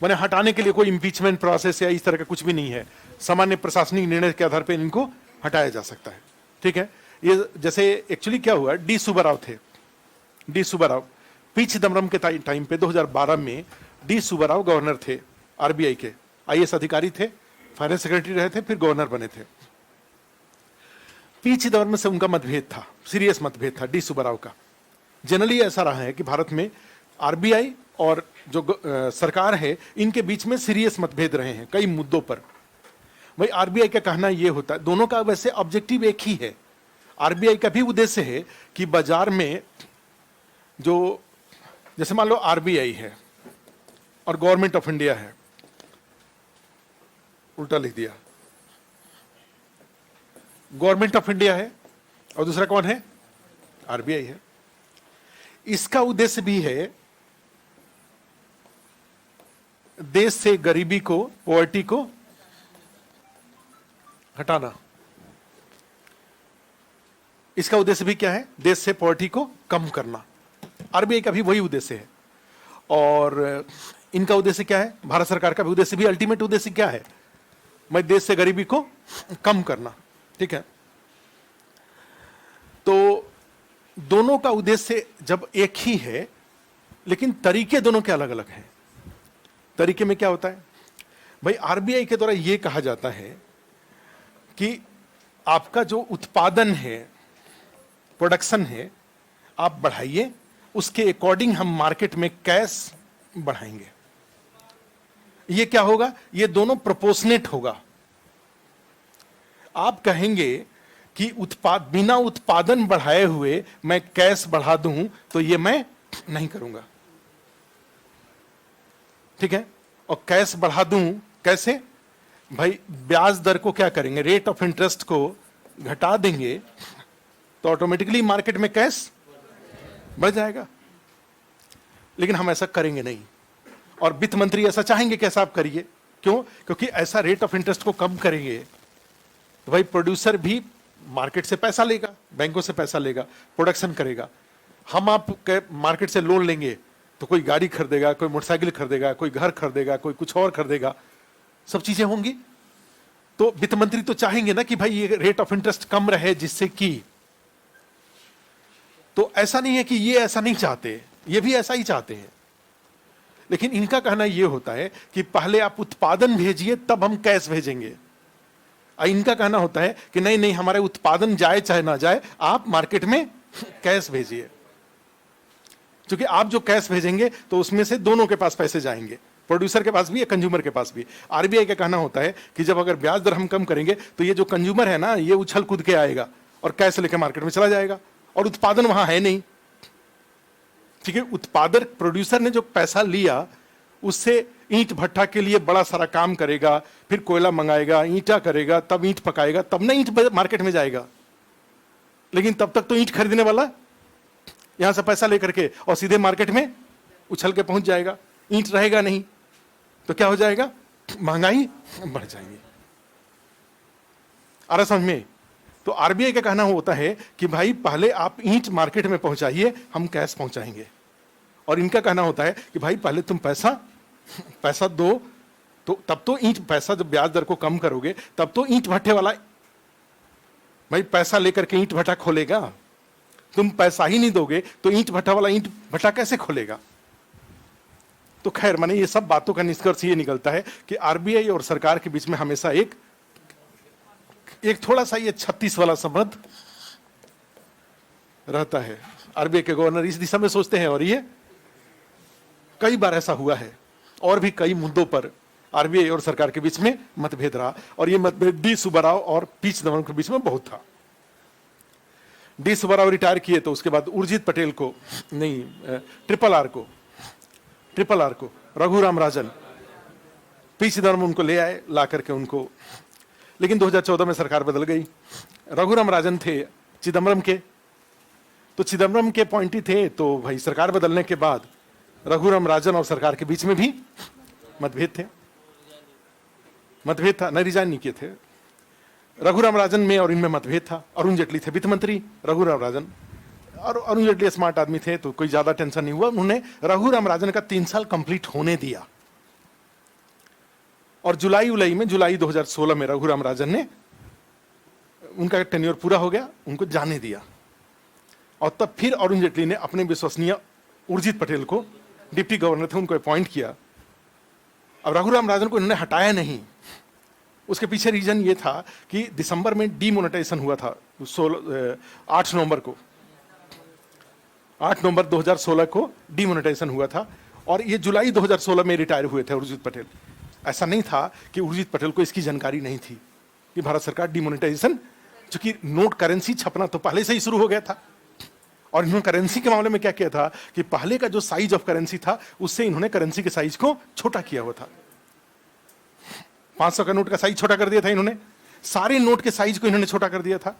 मैंने हटाने के लिए कोई इंपीचमेंट प्रोसेस या इस तरह का कुछ भी नहीं है, सामान्य प्रशासनिक निर्णय के आधार पर इनको हटाया जा सकता है, ठीक है। ये जैसे एक्चुअली क्या हुआ, डी सुब्बाराव थे, डी सुब्बाराव पी चिदम्बरम के टाइम पे 2012 में डी सुब्बाराव गवर्नर थे आरबीआई के, आईएएस अधिकारी थे, फाइनेंस सेक्रेटरी रहे थे, फिर गवर्नर बने थे। पी चिदम्बरम से उनका मतभेद था, सीरियस मतभेद था डी सुब्बाराव का। जनरली ऐसा रहा है कि भारत में आरबीआई और जो सरकार है, इनके बीच में सीरियस मतभेद रहे हैं कई मुद्दों पर। भाई आरबीआई का कहना यह होता है, दोनों का वैसे ऑब्जेक्टिव एक ही है। आरबीआई का भी उद्देश्य है कि बाजार में जो, जैसे मान लो आरबीआई है और गवर्नमेंट ऑफ इंडिया है, उल्टा लिख दिया, गवर्नमेंट ऑफ इंडिया है और दूसरा कौन है? आरबीआई है। इसका उद्देश्य भी है देश से गरीबी को, पॉवर्टी को हटाना। इसका उद्देश्य भी क्या है? देश से पॉवर्टी को कम करना। आरबीआई का भी वही उद्देश्य है। और इनका उद्देश्य क्या है? भारत सरकार का भी उद्देश्य भी, अल्टीमेट उद्देश्य क्या है? मैं देश से गरीबी को कम करना, ठीक है। तो दोनों का उद्देश्य जब एक ही है, लेकिन तरीके दोनों के अलग अलग हैं। तरीके में क्या होता है भाई, आरबीआई के द्वारा यह कहा जाता है कि आपका जो उत्पादन है, प्रोडक्शन है, आप बढ़ाइए, उसके अकॉर्डिंग हम मार्केट में कैश बढ़ाएंगे। ये क्या होगा? ये दोनों प्रोपोर्शनेट होगा। आप कहेंगे कि बिना उत्पादन बढ़ाए हुए मैं कैश बढ़ा दूं, तो ये मैं नहीं करूंगा, ठीक है। और कैश बढ़ा दूं कैसे? भाई ब्याज दर को क्या करेंगे? रेट ऑफ इंटरेस्ट को घटा देंगे, तो ऑटोमेटिकली मार्केट में कैश बढ़ जाएगा। लेकिन हम ऐसा करेंगे नहीं, और वित्त मंत्री ऐसा चाहेंगे कि ऐसा आप करिए। क्यों? क्योंकि ऐसा रेट ऑफ इंटरेस्ट को कम करेंगे तो भाई प्रोड्यूसर भी मार्केट से पैसा लेगा, बैंकों से पैसा लेगा, प्रोडक्शन करेगा। हम आप मार्केट से लोन लेंगे तो कोई गाड़ी खरीदेगा, कोई मोटरसाइकिल खरीदेगा, कोई घर खरीदेगा, कोई कुछ और खरीदेगा, सब चीजें होंगी। तो वित्त मंत्री तो चाहेंगे ना कि भाई ये रेट ऑफ इंटरेस्ट कम रहे, जिससे कि, तो ऐसा नहीं है कि ये ऐसा नहीं चाहते, ये भी ऐसा ही चाहते हैं। लेकिन इनका कहना यह होता है कि पहले आप उत्पादन भेजिए, तब हम कैश भेजेंगे। इनका कहना होता है कि नहीं नहीं, हमारे उत्पादन जाए चाहे ना जाए, आप मार्केट में कैश भेजिए। क्योंकि आप जो कैश भेजेंगे तो उसमें से दोनों के पास पैसे जाएंगे, प्रोड्यूसर के पास भी या कंज्यूमर के पास भी। आरबीआई का कहना होता है कि जब अगर ब्याज दर हम कम करेंगे तो ये जो कंज्यूमर है ना, ये उछल कूद के आएगा और कैश लेकर मार्केट में चला जाएगा, और उत्पादन वहां है नहीं, ठीक है। उत्पादक प्रोड्यूसर ने जो पैसा लिया, उससे ईंट भट्टा के लिए बड़ा सारा काम करेगा, फिर कोयला मंगाएगा, ईंटा करेगा, तब ईंट पकाएगा, तब ना ईंट मार्केट में जाएगा। लेकिन तब तक तो ईंट खरीदने वाला यहां से पैसा लेकर के और सीधे मार्केट में उछल के पहुंच जाएगा। ईंट रहेगा नहीं तो क्या हो जाएगा? महंगाई बढ़ जाएगी। आ रहा समझ में? तो आरबीआई का कहना होता है कि भाई पहले आप ईंट मार्केट में पहुंचाइए, हम कैश पहुंचाएंगे। और इनका कहना होता है कि भाई पहले तुम पैसा दो, तो तब तो ईंट, पैसा जब ब्याज दर को कम करोगे तब तो ईंट भट्टे वाला भाई पैसा लेकर के ईंट भट्टा खोलेगा। तुम पैसा ही नहीं दोगे तो ईंट भट्टा वाला ईंट भट्टा कैसे खोलेगा? तो खैर माने ये सब बातों का निष्कर्ष ये निकलता है कि आरबीआई और सरकार के बीच में हमेशा एक थोड़ा सा ये 36 वाला संबंध रहता है। आरबीआई के गवर्नर इस दिशा में सोचते हैं और ये कई बार ऐसा हुआ है, और भी कई मुद्दों पर आरबीआई और सरकार के बीच में मतभेद रहा, और ये मतभेद डी सुब्बाराव और पी चिदम्बरम के बीच में बहुत था। डी सुब्बाराव रिटायर किए तो उसके बाद उर्जित पटेल को नहीं, ट्रिपल आर को रघुराम राजन, पी चिदम्बरम उनको ले आए, ला करके उनको, लेकिन 2014 में सरकार बदल गई। रघुराम राजन थे चिदम्बरम के, तो चिदम्बरम के पॉइंट ही थे, तो भाई सरकार बदलने के बाद रघुराम राजन और सरकार के बीच में भी मतभेद था, न रिजाइन नहीं किए थे। रघुराम राजन में और इनमें मतभेद था। अरुण जेटली थे वित्त मंत्री, रघुराम राजन, और अरुण जेटली स्मार्ट आदमी थे तो कोई ज्यादा टेंशन नहीं हुआ। उन्होंने रघुराम राजन का 3 साल कंप्लीट होने दिया, और जुलाई 2016 में रघुराम राजन ने, उनका टेन्योर पूरा हो गया, उनको जाने दिया। और तब फिर अरुण जेटली ने अपने विश्वसनीय उर्जित पटेल को, डिप्टी गवर्नर थे, उनको अपॉइंट किया। अब रघुराम राजन को इन्होंने हटाया नहीं। उसके पीछे रीजन ये था कि दिसंबर में डीमोनेटाइजेशन हुआ था, 8 नवंबर 2016 को डीमोनेटाइजेशन हुआ था, और ये जुलाई 2016 में रिटायर हुए थे उर्जित पटेल। ऐसा नहीं था कि उर्जित पटेल को इसकी जानकारी नहीं थी कि भारत सरकार डीमोनेटाइजेशन, चूंकि नोट करेंसी छपना तो पहले से ही शुरू हो गया था, और इन्होंने करेंसी के मामले में क्या किया था कि पहले का जो साइज ऑफ करेंसी था उससे इन्होंने करेंसी के साइज को छोटा किया हुआ था। 500 का नोट का साइज छोटा कर दिया था इन्होंने, सारे नोट के साइज को इन्होंने छोटा कर दिया था।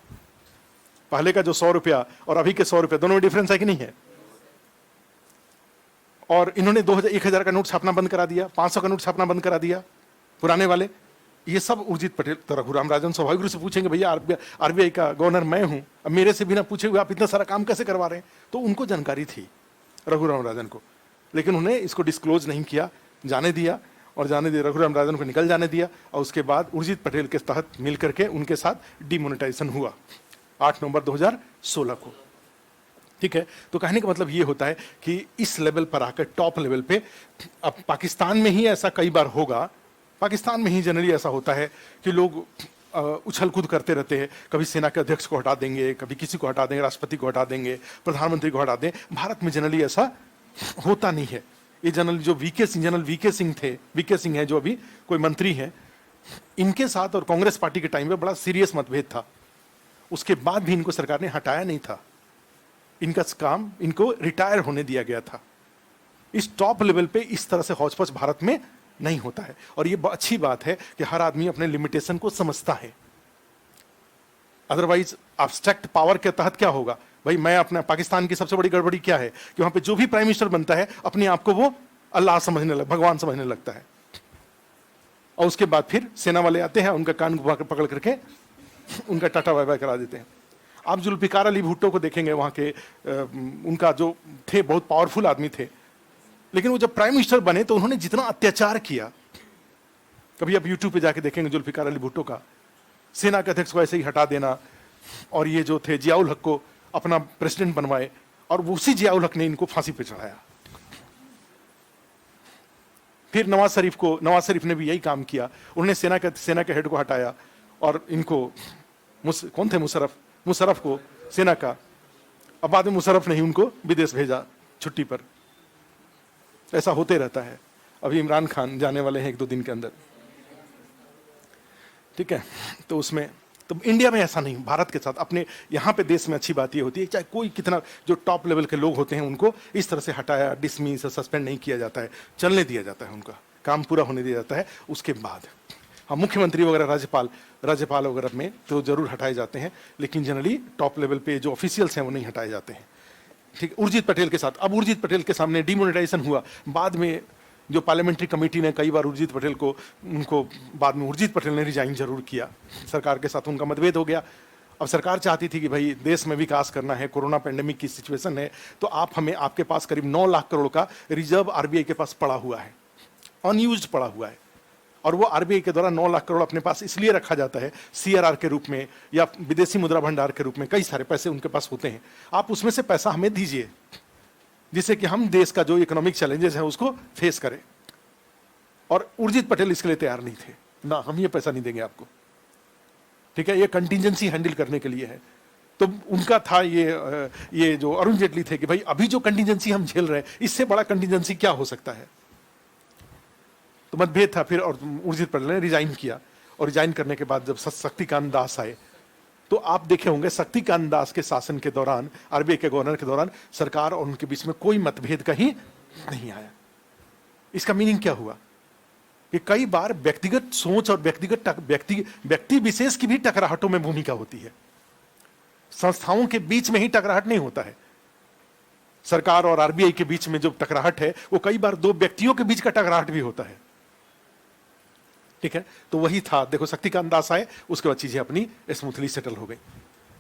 पहले का जो 100 रुपया और अभी के 100 रुपया, दोनों में डिफरेंस है कि नहीं है। और इन्होंने 1000 का नोट छापना बंद करा दिया, 500 का नोट छापना बंद करा दिया, पुराने वाले। ये सब उर्जित पटेल, तो रघुराम राजन स्वाभाविक रूप से पूछेंगे भैया आरबीआई का गवर्नर मैं हूं, अब मेरे से बिना पूछे हुए आप इतना सारा काम कैसे करवा रहे हैं। तो उनको जानकारी थी रघुराम राजन को, लेकिन उन्हें इसको डिस्क्लोज नहीं किया, जाने दिया, और जाने दिया, रघुराम राजन को निकल जाने दिया। और उसके बाद उर्जित पटेल के तहत मिलकर के उनके साथ डीमोनेटाइजेशन हुआ 8 नवंबर 2016 को। ठीक है, तो कहने का मतलब ये होता है कि इस लेवल पर आकर, टॉप लेवल पे, अब पाकिस्तान में ही ऐसा कई बार होगा, पाकिस्तान में ही जनरली ऐसा होता है कि लोग उछल कूद करते रहते हैं, कभी सेना के अध्यक्ष को हटा देंगे, कभी किसी को हटा देंगे, राष्ट्रपति को हटा देंगे, प्रधानमंत्री को हटा देंगे। भारत में जनरली ऐसा होता नहीं है। ये जनरली जो जनरल वीके सिंह है, जो अभी कोई मंत्री हैं, इनके साथ और कांग्रेस पार्टी के टाइम में बड़ा सीरियस मतभेद था। उसके बाद भी इनको सरकार ने हटाया नहीं था, इनका काम, इनको रिटायर होने दिया गया था। इस टॉप लेवल पे इस तरह से हौच-पौच भारत में नहीं होता है, और ये अच्छी बात है कि हर आदमी अपने लिमिटेशन को समझता है। अदरवाइज एब्स्ट्रैक्ट पावर के तहत क्या होगा भाई, मैं अपना, पाकिस्तान की सबसे बड़ी गड़बड़ी क्या है कि वहां पे जो भी प्राइम मिनिस्टर बनता है अपने आप को वो अल्लाह समझने लग, भगवान समझने लगता है, और उसके बाद फिर सेना वाले आते हैं, उनका कान पकड़ करके उनका टाटा बाय बाय करा देते हैं। आप जुल्फिकार अली भुट्टो को देखेंगे, वहां के उनका जो थे, बहुत पावरफुल आदमी थे, लेकिन वो जब प्राइम मिनिस्टर बने तो उन्होंने जितना अत्याचार किया, कभी आप यूट्यूब पे जाके देखेंगे जुल्फिकार अली भुट्टो का, सेना के अध्यक्ष को ऐसे ही हटा देना, और ये जो थे जियाउल हक को अपना प्रेसिडेंट बनवाए, और उसी जियाउल हक ने इनको फांसी पे चढ़ाया। फिर नवाज शरीफ ने भी यही काम किया, उन्होंने सेना के हेड को हटाया, और इनको कौन थे, मुशर्रफ को, सेना का, अब बाद में मुशर्रफ ने ही उनको विदेश भेजा छुट्टी पर। ऐसा होते रहता है। अभी इमरान खान जाने वाले हैं 1-2 दिन के अंदर, ठीक है। तो उसमें, तो इंडिया में ऐसा नहीं, भारत के साथ अपने यहाँ पे देश में अच्छी बात ये होती है, चाहे कोई कितना जो टॉप लेवल के लोग होते हैं उनको इस तरह से हटाया, डिसमिस, सस्पेंड नहीं किया जाता है, चलने दिया जाता है, उनका काम पूरा होने दिया जाता है। उसके बाद हाँ, मुख्यमंत्री वगैरह, राज्यपाल वगैरह में तो जरूर हटाए जाते हैं, लेकिन जनरली टॉप लेवल पे जो ऑफिशियल्स हैं वो नहीं हटाए जाते हैं। ठीक, उर्जित पटेल के साथ, अब उर्जित पटेल के सामने डीमोनेटाइजेशन हुआ, बाद में जो पार्लियामेंट्री कमेटी ने कई बार उर्जित पटेल को, उनको बाद में उर्जित पटेल ने रिजाइन जरूर किया, सरकार के साथ उनका मतभेद हो गया। अब सरकार चाहती थी कि भाई देश में विकास करना है, कोरोना पेंडेमिक की सिचुएशन है, तो आप हमें, आपके पास करीब 9 लाख करोड़ का रिजर्व आरबीआई के पास पड़ा हुआ है, अनयूज्ड पड़ा हुआ है, और वो आरबीआई के द्वारा 9 लाख करोड़ अपने पास इसलिए रखा जाता है, सीआरआर के रूप में या विदेशी मुद्रा भंडार के रूप में, कई सारे पैसे उनके पास होते हैं, आप उसमें से पैसा हमें दीजिए, जिससे कि हम देश का जो इकोनॉमिक चैलेंजेस है उसको फेस करें। और उर्जित पटेल इसके लिए तैयार नहीं थे, ना हम ये पैसा नहीं देंगे आपको, ठीक है, ये कंटिजेंसी हैंडल करने के लिए है। तो उनका था ये जो अरुण जेटली थे कि भाई अभी जो कंटिजेंसी हम झेल रहे हैं इससे बड़ा कंटिजेंसी क्या हो सकता है। तो मतभेद था फिर, और उर्जित पटेल ने रिजाइन किया, और रिजाइन करने के बाद जब शक्तिकांत दास आए, तो आप देखे होंगे शक्तिकांत दास के शासन के दौरान, आरबीआई के गवर्नर के दौरान, सरकार और उनके बीच में कोई मतभेद कहीं नहीं आया। इसका मीनिंग क्या हुआ कि कई बार व्यक्तिगत सोच और व्यक्ति विशेष की भी टकराहटों में भूमिका होती है, संस्थाओं के बीच में ही टकराहट नहीं होता है। सरकार और आरबीआई के बीच में जो टकराहट है वो कई बार दो व्यक्तियों के बीच का टकराहट भी होता है, ठीक है। तो वही था, देखो शक्तिकांत दास आए, उसके बाद चीजें अपनी स्मूथली सेटल हो गई।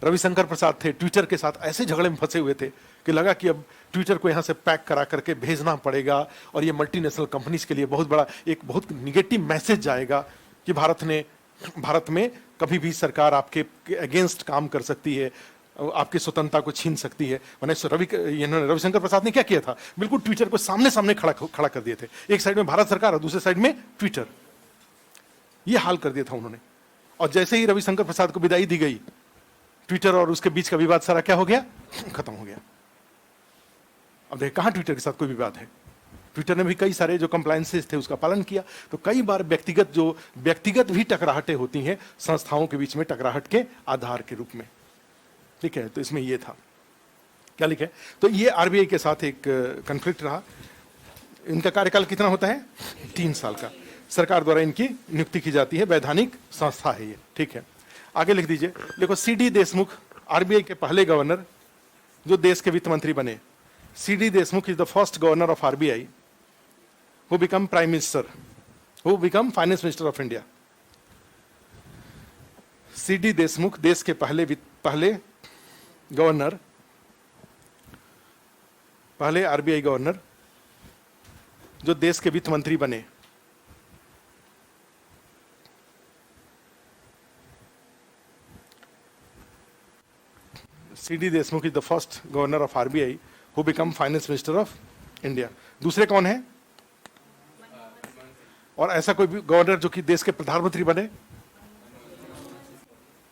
रविशंकर प्रसाद थे, ट्विटर के साथ ऐसे झगड़े में फंसे हुए थे कि लगा कि अब ट्विटर को यहां से पैक करा करके भेजना पड़ेगा, और ये मल्टीनेशनल कंपनीज के लिए बहुत बड़ा एक बहुत निगेटिव मैसेज जाएगा कि भारत में कभी भी सरकार आपके अगेंस्ट काम कर सकती है, आपकी स्वतंत्रता को छीन सकती है। मैंने रविशंकर प्रसाद ने क्या किया था, बिल्कुल ट्विटर को सामने सामने खड़ा कर दिए थे। एक साइड में भारत सरकार और दूसरे साइड में ट्विटर, ये हाल कर दिया था उन्होंने। और जैसे ही रविशंकर प्रसाद को विदाई दी गई, ट्विटर और उसके बीच का विवाद सारा क्या हो गया, खत्म हो गया। अब देख कहां ट्विटर के साथ कोई विवाद है, ट्विटर ने भी कई सारे जो कंप्लायंसेस थे उसका पालन किया। तो कई बार व्यक्तिगत भी टकराहटें होती हैं संस्थाओं के बीच में, टकराहट के आधार के रूप में, ठीक है। तो इसमें ये था, क्या लिखे, तो ये आरबीआई के साथ एक कॉन्फ्लिक्ट रहा। इनका कार्यकाल कितना होता है, 3 साल का। सरकार द्वारा इनकी नियुक्ति की जाती है, वैधानिक संस्था है ये, ठीक है। आगे लिख दीजिए, देखो सीडी देशमुख आरबीआई के पहले गवर्नर जो देश के वित्त मंत्री बने। CD Deshmukh is the first governor of RBI who become prime minister, who become finance minister of India. CD Deshmukh देश के पहले गवर्नर, पहले आरबीआई गवर्नर जो देश के वित्त मंत्री बने। CD Deshmukh is the first governor of RBI who become finance minister of India. दूसरे कौन है, और ऐसा कोई भी गवर्नर जो कि देश के प्रधानमंत्री बने,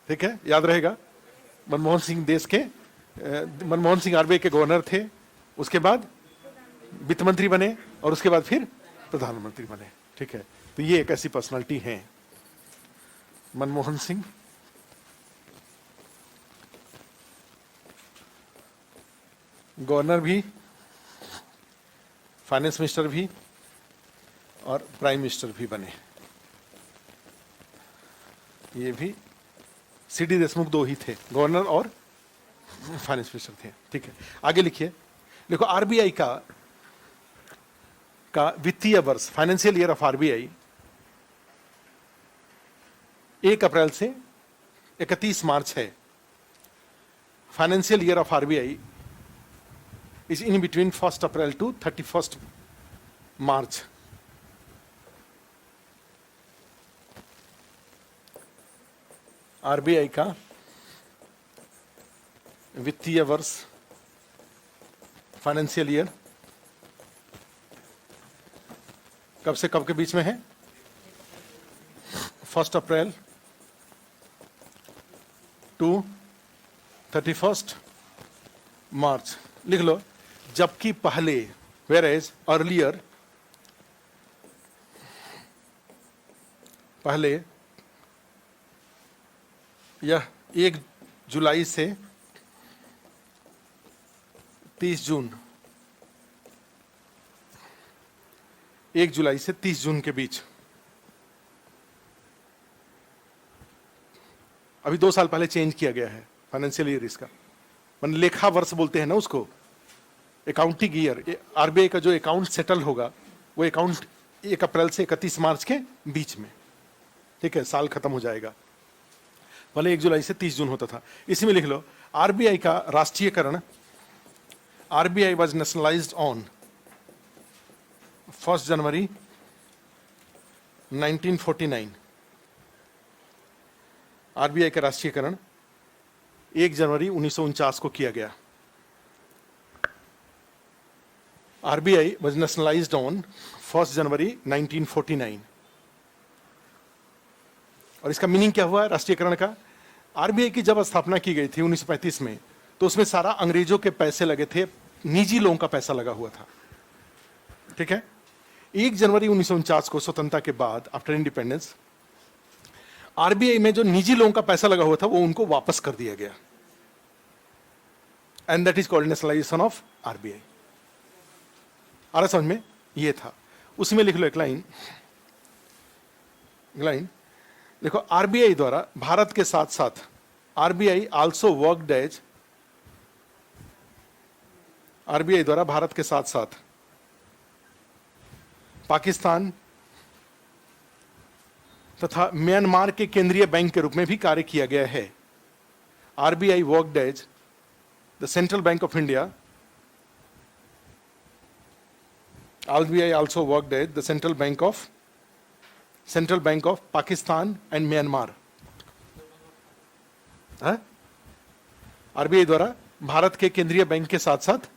ठीक है, याद रहेगा। मनमोहन सिंह आरबीआई के गवर्नर थे, उसके बाद वित्त मंत्री बने, और उसके बाद फिर प्रधानमंत्री बने, ठीक है। तो ये एक ऐसी पर्सनालिटी है मनमोहन सिंह, गवर्नर भी, फाइनेंस मिनिस्टर भी, और प्राइम मिनिस्टर भी बने। ये भी सीडी देशमुख 2 ही थे, गवर्नर और फाइनेंस मिनिस्टर थे, ठीक है। आगे लिखिए, देखो आरबीआई का वित्तीय वर्ष, फाइनेंशियल ईयर ऑफ आरबीआई 1 अप्रैल से 31 मार्च है। Financial year of RBI is in between 1st April to 31st March. RBI का वित्तीय वर्ष, फाइनेंशियल ईयर, कब से कब के बीच में है, 1 अप्रैल टू 31 मार्च। लिख लो, जबकि पहले, whereas earlier, पहले यह 1 जुलाई से 30 जून, 1 जुलाई से 30 जून के बीच, अभी 2 साल पहले चेंज किया गया है फाइनेंशियल ईयर इसका, मतलब लेखा वर्ष बोलते हैं ना उसको, अकाउंटिंग ईयर। आरबीआई का जो अकाउंट सेटल होगा वो अकाउंट 1 अप्रैल से 31 मार्च के बीच में, ठीक है, साल खत्म हो जाएगा। पहले 1 जुलाई से 30 जून होता था। इसी में लिख लो, आरबीआई का राष्ट्रीयकरण, RBI was nationalised on 1 January 1949। RBI का राष्ट्रीयकरण 1 जनवरी 1949 को किया गया। RBI was nationalized on 1 जनवरी 1949। और इसका मीनिंग क्या हुआ राष्ट्रीयकरण का? आरबीआई की जब स्थापना की गई थी 1935 में, तो उसमें सारा अंग्रेजों के पैसे लगे थे, निजी लोगों का पैसा लगा हुआ था। ठीक है। 1 जनवरी 1949 को स्वतंत्रता के बाद, आफ्टर इंडिपेंडेंस, आरबीआई में जो निजी लोगों का पैसा लगा हुआ था वो उनको वापस कर दिया गया, and that is called nationalisation of RBI. आ रहा समझ में? ये था। उसी में लिख लो एक लाइन, देखो, आरबीआई द्वारा भारत के साथ साथ RBI also worked as, RBI द्वारा भारत के साथ साथ पाकिस्तान तथा म्यांमार के केंद्रीय बैंक के रूप में भी कार्य किया गया है। RBI worked as the central bank of India, RBI also worked as the Central Bank of Pakistan and Myanmar। RBI द्वारा भारत के केंद्रीय बैंक के साथ साथ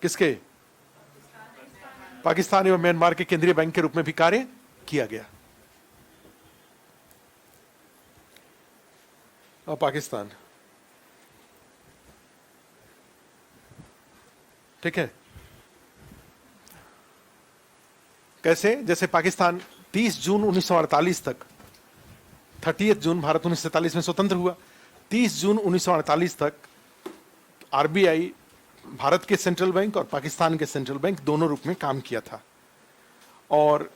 किसके? पाकिस्तान एवं म्यांमार के केंद्रीय बैंक के रूप में भी कार्य किया गया। और पाकिस्तान, ठीक है, कैसे? जैसे पाकिस्तान 30 जून 1948 तक, 30 जून, भारत 1947 में स्वतंत्र हुआ, 30 जून 1948 तक आरबीआई भारत के सेंट्रल बैंक और पाकिस्तान के सेंट्रल बैंक दोनों रूप में काम किया था। और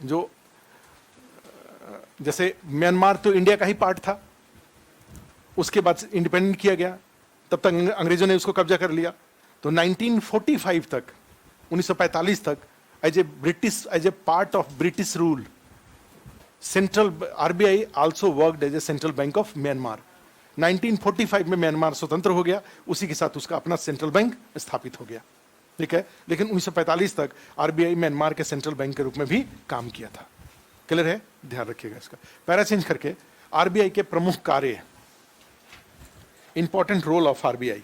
जो जैसे म्यांमार तो इंडिया का ही पार्ट था, उसके बाद इंडिपेंडेंट किया गया, तब तक अंग्रेजों ने उसको कब्जा कर लिया। तो 1945 तक, 1945 तक, as a part of British rule, central RBI also worked as a central bank of Myanmar. 1945 में म्यांमार स्वतंत्र हो गया, उसी के साथ उसका अपना सेंट्रल बैंक स्थापित हो गया। ठीक है। लेकिन 1945 तक आरबीआई म्यांमार के सेंट्रल बैंक के रूप में भी काम किया था। क्लियर है? ध्यान रखिएगा इसका। पैरा चेंज करके, आरबीआई के प्रमुख कार्य, important role of RBI.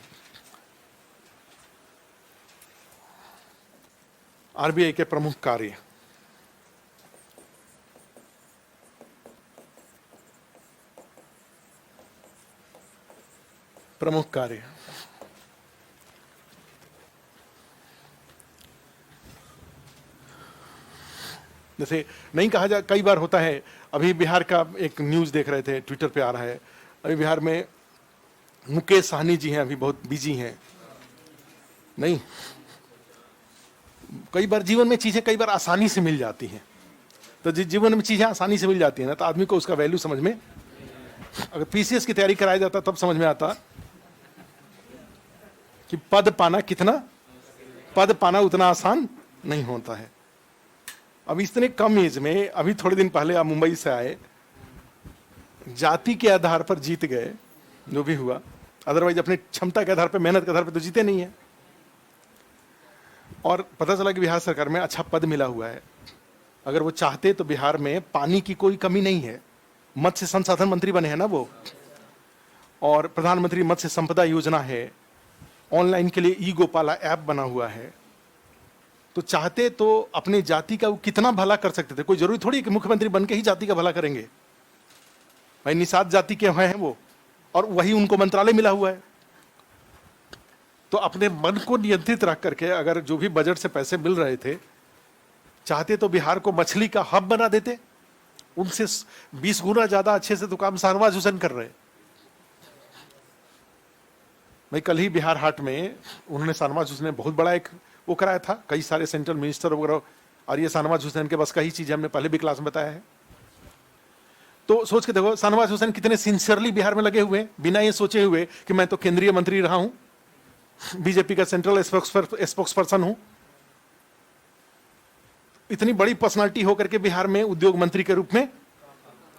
RBI के प्रमुख कार्य, जैसे नहीं कहा जा, कई बार होता है, अभी बिहार का एक न्यूज देख रहे थे, ट्विटर पे आ रहा है, अभी बिहार में मुकेश सहनी जी हैं, अभी बहुत बिजी हैं। नहीं, कई बार जीवन में चीजें कई बार आसानी से मिल जाती हैं, तो जिस जीवन में चीजें आसानी से मिल जाती हैं ना, तो आदमी को उसका वैल्यू समझ में, अगर पीसीएस की तैयारी कराया जाता तब समझ में आता कि पद पाना उतना आसान नहीं होता है। अब इतने कम एज में, अभी थोड़े दिन पहले आप मुंबई से आए, जाति के आधार पर जीत गए, जो भी हुआ, अदरवाइज अपनी क्षमता के आधार पर, मेहनत के आधार पर तो जीते नहीं है। और पता चला कि बिहार सरकार में अच्छा पद मिला हुआ है। अगर वो चाहते तो बिहार में पानी की कोई कमी नहीं है, मत्स्य संसाधन मंत्री बने हैं ना वो, और प्रधानमंत्री मत्स्य संपदा योजना है, ऑनलाइन के लिए ई गोपाला ऐप बना हुआ है। तो चाहते तो अपने जाति का वो कितना भला कर सकते थे। कोई जरूरी थोड़ी कि मुख्यमंत्री बन के ही जाति का भला करेंगे। भाई निषाद जाति के हैं वो, और वही उनको मंत्रालय मिला हुआ है। तो अपने मन को नियंत्रित रख करके, अगर जो भी बजट से पैसे मिल रहे थे, चाहते तो बिहार को मछली का हब बना देते। उनसे 20 गुना ज्यादा अच्छे से तो काम शाहनवाज हुसैन कर रहे। भाई कल ही बिहार हाट में उन्होंने, शाहनवाज हुसैन ने बहुत बड़ा एक वो कराया था, कई सारे सेंट्रल मिनिस्टर वगैरह, और ये शाहनवाज हुसैन के बस का ही चीज है, हमने पहले भी क्लास में बताया है। तो सोच के देखो, शाहनवाज हुसैन कितने सिंसियरली बिहार में लगे हुए, बिना ये सोचे हुए कि मैं तो केंद्रीय मंत्री रहा हूं, बीजेपी का सेंट्रल स्पोक्स पर्सन हूं। इतनी बड़ी पर्सनालिटी होकर के बिहार में उद्योग मंत्री के रूप में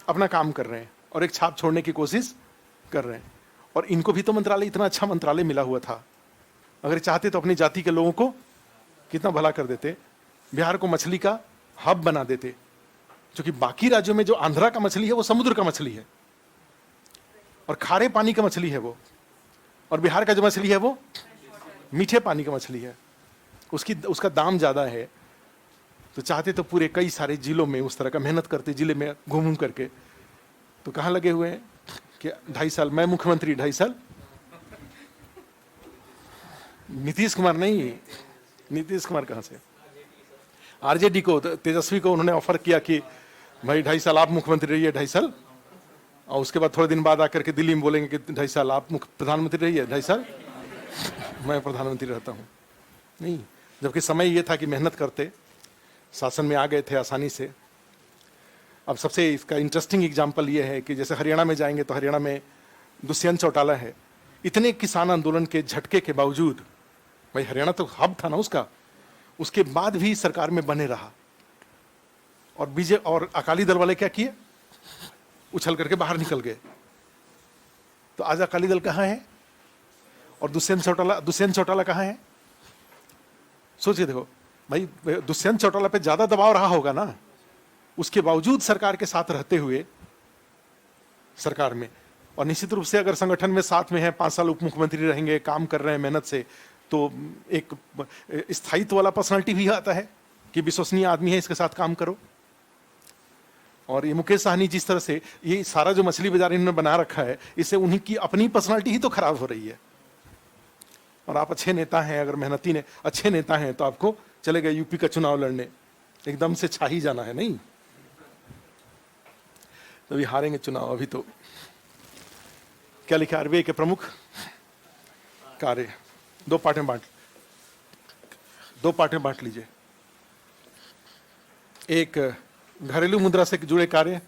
अपना काम कर रहे हैं और एक छाप छोड़ने की कोशिश कर रहे हैं। और इनको भी तो मंत्रालय, इतना अच्छा मंत्रालय मिला हुआ था। अगर चाहते तो अपनी जाति के लोगों को कितना भला कर देते, बिहार को मछली का हब बना देते। क्योंकि बाकी राज्यों में जो आंध्रा का मछली है वो समुद्र का मछली है और खारे पानी का मछली है वो, और बिहार का जो मछली है वो मीठे पानी का मछली है। उसका दाम ज़्यादा है, तो चाहते तो पूरे कई सारे जिलों में उस तरह का मेहनत करते, जिले में घूम घूम करके। तो कहाँ लगे हुए हैं कि 2.5 साल मैं मुख्यमंत्री, 2.5 साल नीतीश कुमार नहीं, नीतीश कुमार कहाँ से, आरजेडी को, तेजस्वी को उन्होंने ऑफर किया कि भाई 2.5 साल आप मुख्यमंत्री रहिए, 2.5 साल, और उसके बाद थोड़े दिन बाद आकर के दिल्ली में बोलेंगे कि 2.5 साल आप प्रधानमंत्री रहिए, 2.5 साल मैं प्रधानमंत्री रहता हूँ। नहीं, जबकि समय ये था कि मेहनत करते, शासन में आ गए थे आसानी से। अब सबसे इसका इंटरेस्टिंग एग्जाम्पल ये है कि जैसे हरियाणा में जाएंगे तो हरियाणा में दुष्यंत चौटाला है। इतने किसान आंदोलन के झटके के बावजूद, भाई हरियाणा तो हब था ना उसका, उसके बाद भी सरकार में बने रहा। और बीजेपी और अकाली दल वाले क्या किए, उछल करके बाहर निकल गए। तो आज अकाली दल कहाँ है और दुष्यंत चौटाला कहाँ है? सोचिए, देखो भाई, दुष्यंत चौटाला पे ज्यादा दबाव रहा होगा ना, उसके बावजूद सरकार के साथ रहते हुए सरकार में। और निश्चित रूप से अगर संगठन में साथ में है, 5 साल उप मुख्यमंत्री रहेंगे, काम कर रहे हैं मेहनत से, तो एक स्थायित्व वाला पर्सनालिटी भी आता है कि विश्वसनीय आदमी है, इसके साथ काम करो। और ये मुकेश साहनी जिस तरह से ये सारा जो मछली बाजार इन्होंने बना रखा है, इससे उन्हीं की अपनी पर्सनालिटी ही तो खराब हो रही है। और आप अच्छे नेता हैं, अगर मेहनती ने अच्छे नेता हैं, तो आपको चले गए यूपी का चुनाव लड़ने, एकदम से छा ही जाना है, नहीं तो अभी हारेंगे चुनाव। अभी तो क्या लिखा आरबीआई के प्रमुख कार्य, 2 पार्ट में बांट लीजिए। एक घरेलू मुद्रा से जुड़े कार्य,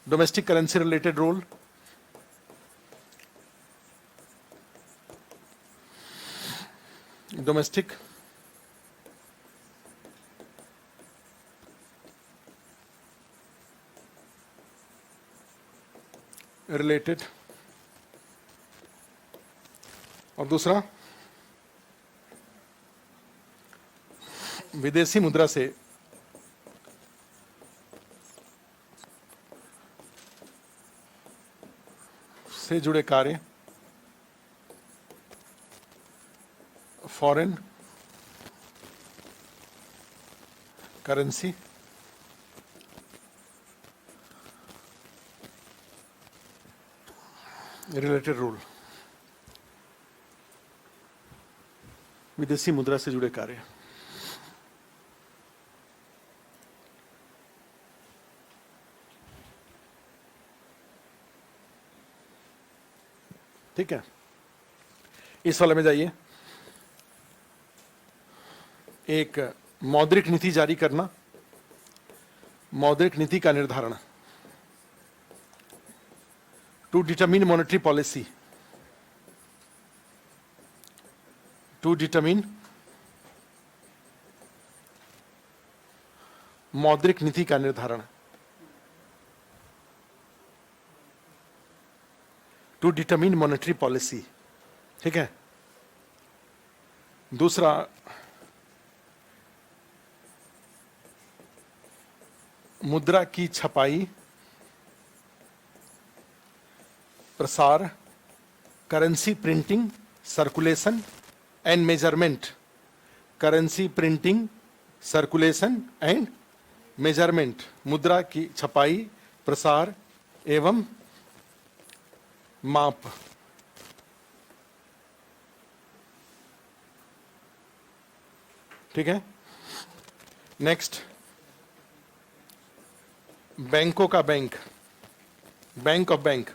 domestic currency related role, domestic related, और दूसरा विदेशी मुद्रा से जुड़े कार्य, फॉरेन करेंसी रिलेटेड रूल, विदेशी मुद्रा से जुड़े कार्य। ठीक है, इस वाले में जाइए। एक मौद्रिक नीति जारी करना, मौद्रिक नीति का निर्धारण, to determine monetary policy, to determine मौद्रिक नीति का निर्धारण, टू डिटरमिन मॉनेटरी पॉलिसी। ठीक है। दूसरा, मुद्रा की छपाई, प्रसार, currency printing, circulation and measurement, currency printing, circulation and measurement, मुद्रा की छपाई, प्रसार एवं माप। ठीक है। नेक्स्ट, बैंकों का bank, bank of bank,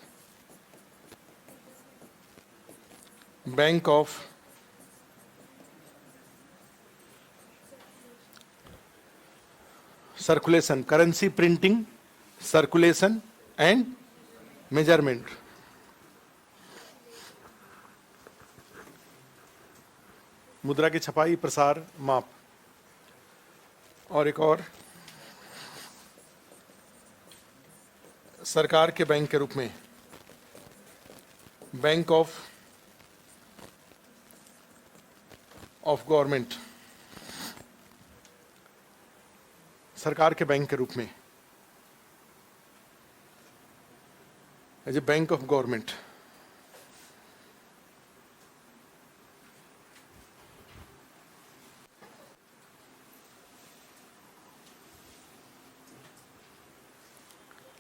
bank of circulation, currency printing, circulation and measurement. मुद्रा की छपाई, प्रसार, माप। और एक और, सरकार के बैंक के रूप में बैंक ऑफ गवर्नमेंट, सरकार के बैंक के रूप में as a bank of government.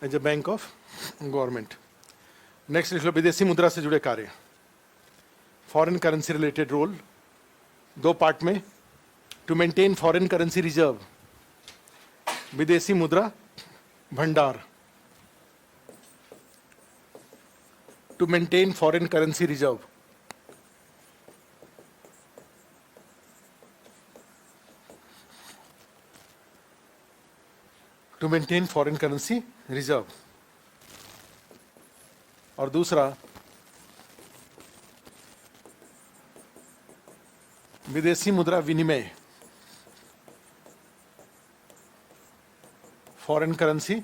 As a bank of government. Next लिख लो विदेशी मुद्रा से जुड़े कार्य, फॉरेन करेंसी रिलेटेड रोल, दो पार्ट में। To maintain foreign currency reserve, विदेशी मुद्रा भंडार, to maintain foreign currency reserve. To maintain foreign currency reserve. और दूसरा विदेशी मुद्रा विनिमय, फॉरेन करेंसी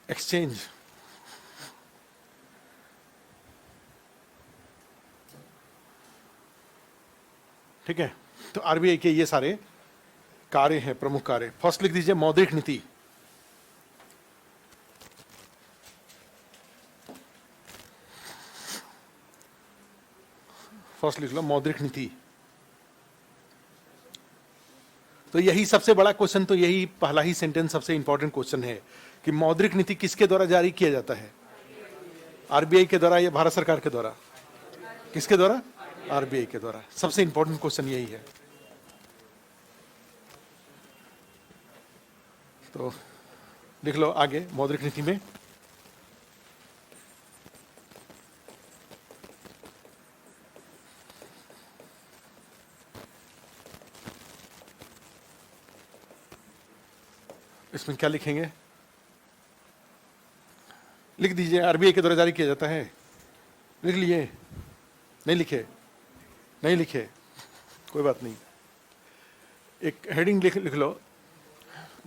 एक्सचेंज। ठीक है, तो आरबीआई के ये सारे कार्य हैं, प्रमुख कार्य। फर्स्ट लिख दीजिए मौद्रिक नीति। फर्स्ट लिख लो मौद्रिक नीति। तो यही सबसे बड़ा क्वेश्चन, तो यही पहला ही सेंटेंस सबसे इंपॉर्टेंट क्वेश्चन है कि मौद्रिक नीति किसके द्वारा जारी किया जाता है? आरबीआई के द्वारा या भारत सरकार के द्वारा? किसके द्वारा? आरबीआई के द्वारा। सबसे इंपॉर्टेंट क्वेश्चन यही है। तो लिख लो आगे मौद्रिक नीति में इसमें क्या लिखेंगे? लिख दीजिए आरबीआई के द्वारा जारी किया जाता है। लिख लिए? नहीं लिखे? नहीं लिखे, कोई बात नहीं। एक हेडिंग लिख लो,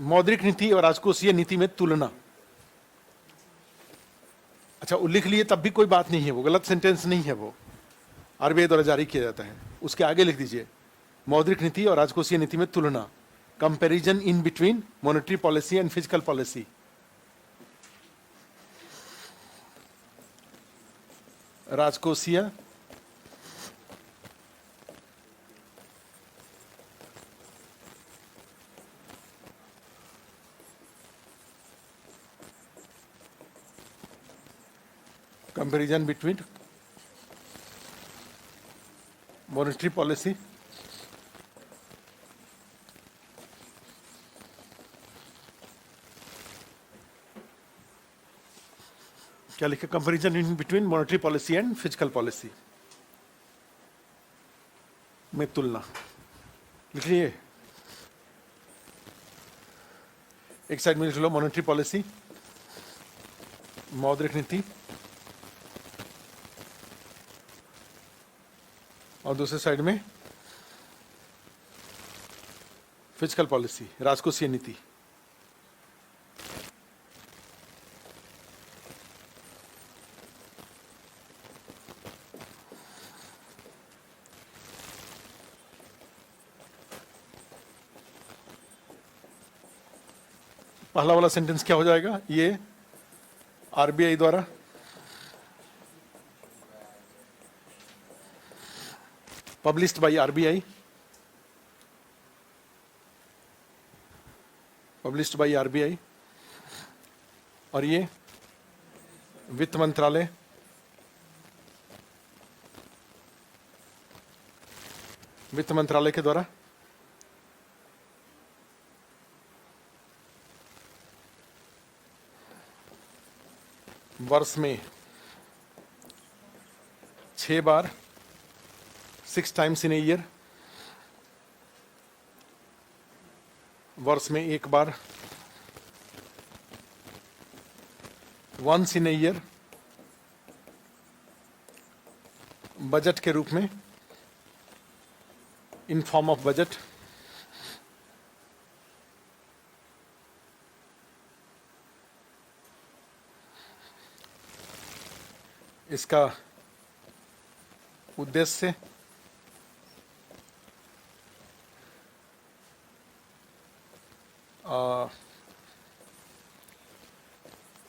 मौद्रिक नीति और राजकोषीय नीति में तुलना। अच्छा, वो लिख लिए तब भी कोई बात नहीं है, वो गलत सेंटेंस नहीं है, वो आरबीआई द्वारा जारी किया जाता है। उसके आगे लिख दीजिए मौद्रिक नीति और राजकोषीय नीति में तुलना, comparison in between monetary policy and physical policy. राजकोषीय कंपैरिजन बिटवीन मॉनेटरी पॉलिसी क्या लिखे? Comparison in between monetary policy and physical policy में तुलना। लिख लिए? एक साइड में लिख लो मॉनेटरी पॉलिसी, मौद्रिक नीति, और दूसरे साइड में फिजिकल पॉलिसी, राजकोषीय नीति। पहला वाला सेंटेंस क्या हो जाएगा? ये आरबीआई द्वारा published by RBI, published by RBI, और ये वित्त मंत्रालय, वित्त मंत्रालय के द्वारा वर्ष में 6 बार, 6 times in a year, वर्ष में 1 बार, once in a year, budget के रूप में, इन फॉर्म ऑफ बजट, इसका उद्देश्य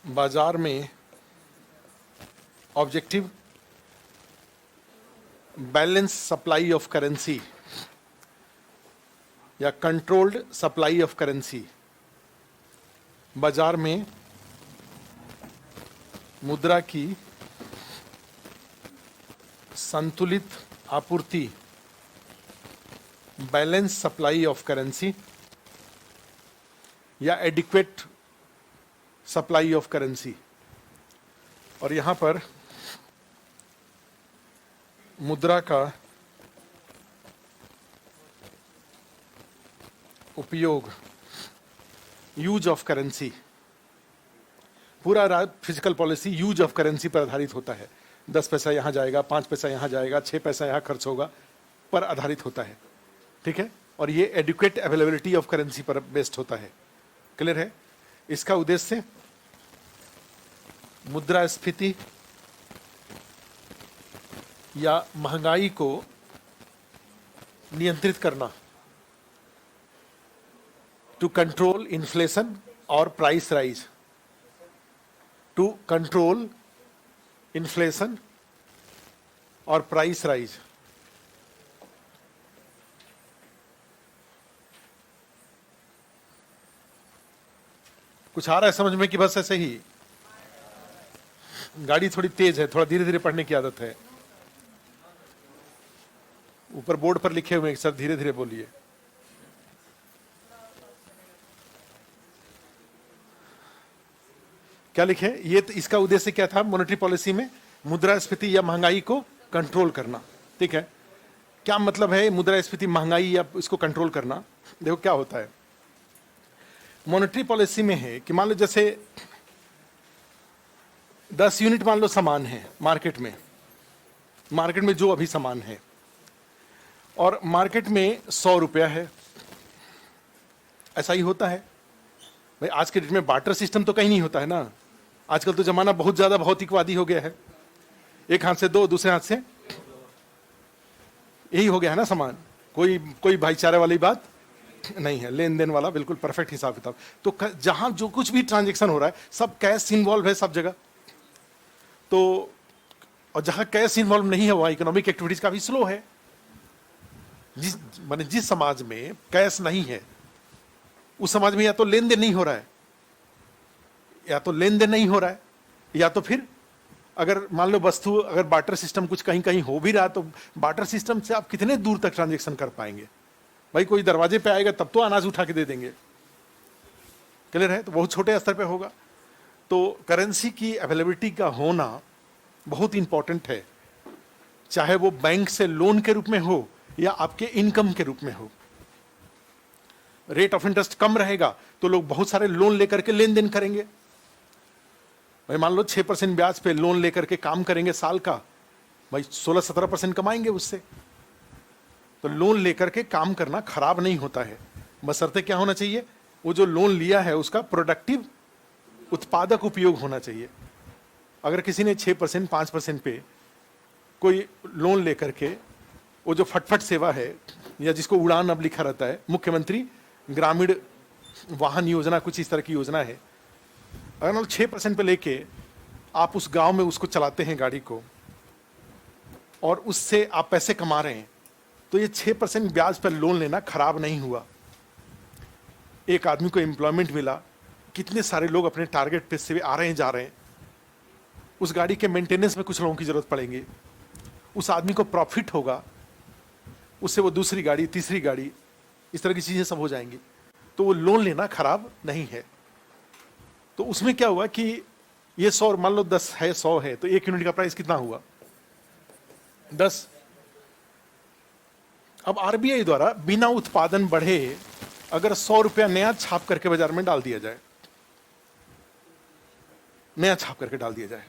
बाजार में objective balance supply of currency या कंट्रोल्ड सप्लाई ऑफ करेंसी, बाजार में मुद्रा की संतुलित आपूर्ति, बैलेंस सप्लाई ऑफ करेंसी या एडिक्वेट सप्लाई ऑफ करेंसी। और यहां पर मुद्रा का उपयोग, यूज ऑफ करेंसी, पूरा physical policy use of currency पर आधारित होता है। 10 पैसा यहां जाएगा, 5 पैसा यहां जाएगा, 6 पैसा यहां खर्च होगा, पर आधारित होता है। ठीक है, और ये एडुकेट अवेलेबिलिटी ऑफ करेंसी पर बेस्ड होता है। क्लियर है? इसका उद्देश्य मुद्रास्फीति या महंगाई को नियंत्रित करना, टू कंट्रोल इन्फ्लेशन और price rise, to control inflation और प्राइस राइज। कुछ आ रहा है समझ में कि बस ऐसे ही? गाड़ी थोड़ी तेज है, थोड़ा धीरे धीरे पढ़ने की आदत है। ऊपर बोर्ड पर लिखे हुए हैं सर धीरे धीरे बोलिए। क्या लिखे? ये इसका उद्देश्य क्या था मॉनेटरी पॉलिसी में? मुद्रास्फीति या महंगाई को कंट्रोल करना। ठीक है, क्या मतलब है मुद्रास्फीति, महंगाई या इसको कंट्रोल करना? देखो क्या होता है मॉनेटरी पॉलिसी में है कि मान लो जैसे 10 यूनिट मान लो सामान है मार्केट में जो अभी सामान है, और मार्केट में 100 रुपया है। ऐसा ही होता है भाई। आज के डेट में बार्टर सिस्टम तो कहीं नहीं होता है ना। आजकल तो जमाना बहुत ज्यादा भौतिकवादी हो गया है। एक हाथ से दो, दूसरे हाथ से यही हो गया है ना सामान। कोई भाईचारे वाली बात नहीं है, लेन देन वाला बिल्कुल परफेक्ट हिसाब किताब। तो जहां जो कुछ भी ट्रांजेक्शन हो रहा है सब कैश इन्वॉल्व है सब जगह। तो और जहां कैश इन्वॉल्व नहीं है वहां इकोनॉमिक एक्टिविटीज काफी स्लो है। जिस समाज में कैश नहीं है उस समाज में या तो लेन देन नहीं हो रहा है, या तो फिर अगर मान लो वस्तु, अगर बार्टर सिस्टम कुछ कहीं कहीं हो भी रहा तो बार्टर सिस्टम से आप कितने दूर तक ट्रांजेक्शन कर पाएंगे? भाई कोई दरवाजे पे आएगा तब तो अनाज उठा के दे देंगे। क्लियर है? तो बहुत छोटे स्तर पे होगा। तो करेंसी की अवेलेबिलिटी का होना बहुत इंपॉर्टेंट है, चाहे वो बैंक से लोन के रूप में हो या आपके इनकम के रूप में हो। रेट ऑफ इंटरेस्ट कम रहेगा तो लोग बहुत सारे लोन लेकर के लेन देन करेंगे। भाई मान लो 6% ब्याज पे लोन लेकर के काम करेंगे साल का, भाई 16-17% कमाएंगे उससे। तो लोन लेकर के काम करना खराब नहीं होता है, बशर्ते क्या होना चाहिए, वो जो लोन लिया है उसका प्रोडक्टिव, उत्पादक उपयोग होना चाहिए। अगर किसी ने 6% 5% पे कोई लोन लेकर के, वो जो फटफट सेवा है या जिसको उड़ान अब लिखा रहता है, मुख्यमंत्री ग्रामीण वाहन योजना, कुछ इस तरह की योजना है। अगर मतलब 6% पे लेके आप उस गांव में उसको चलाते हैं गाड़ी को, और उससे आप पैसे कमा रहे हैं, तो ये 6% ब्याज पर लोन लेना खराब नहीं हुआ। एक आदमी को एम्प्लॉयमेंट मिला, कितने सारे लोग अपने टारगेट पे से आ रहे हैं जा रहे हैं। उस गाड़ी के मेंटेनेंस में कुछ लोगों की जरूरत पड़ेगी, उस आदमी को प्रॉफिट होगा, उससे वो दूसरी गाड़ी, तीसरी गाड़ी, इस तरह की चीजें सब हो जाएंगी। तो वो लोन लेना खराब नहीं है। तो उसमें क्या हुआ कि ये 100 मान लो 10 है, 100 है, तो 1 यूनिट का प्राइस कितना हुआ? 10। अब आरबीआई द्वारा बिना उत्पादन बढ़े अगर 100 रुपया नया छाप करके बाजार में डाल दिया जाए, नया छाप करके डाल दिया जाए,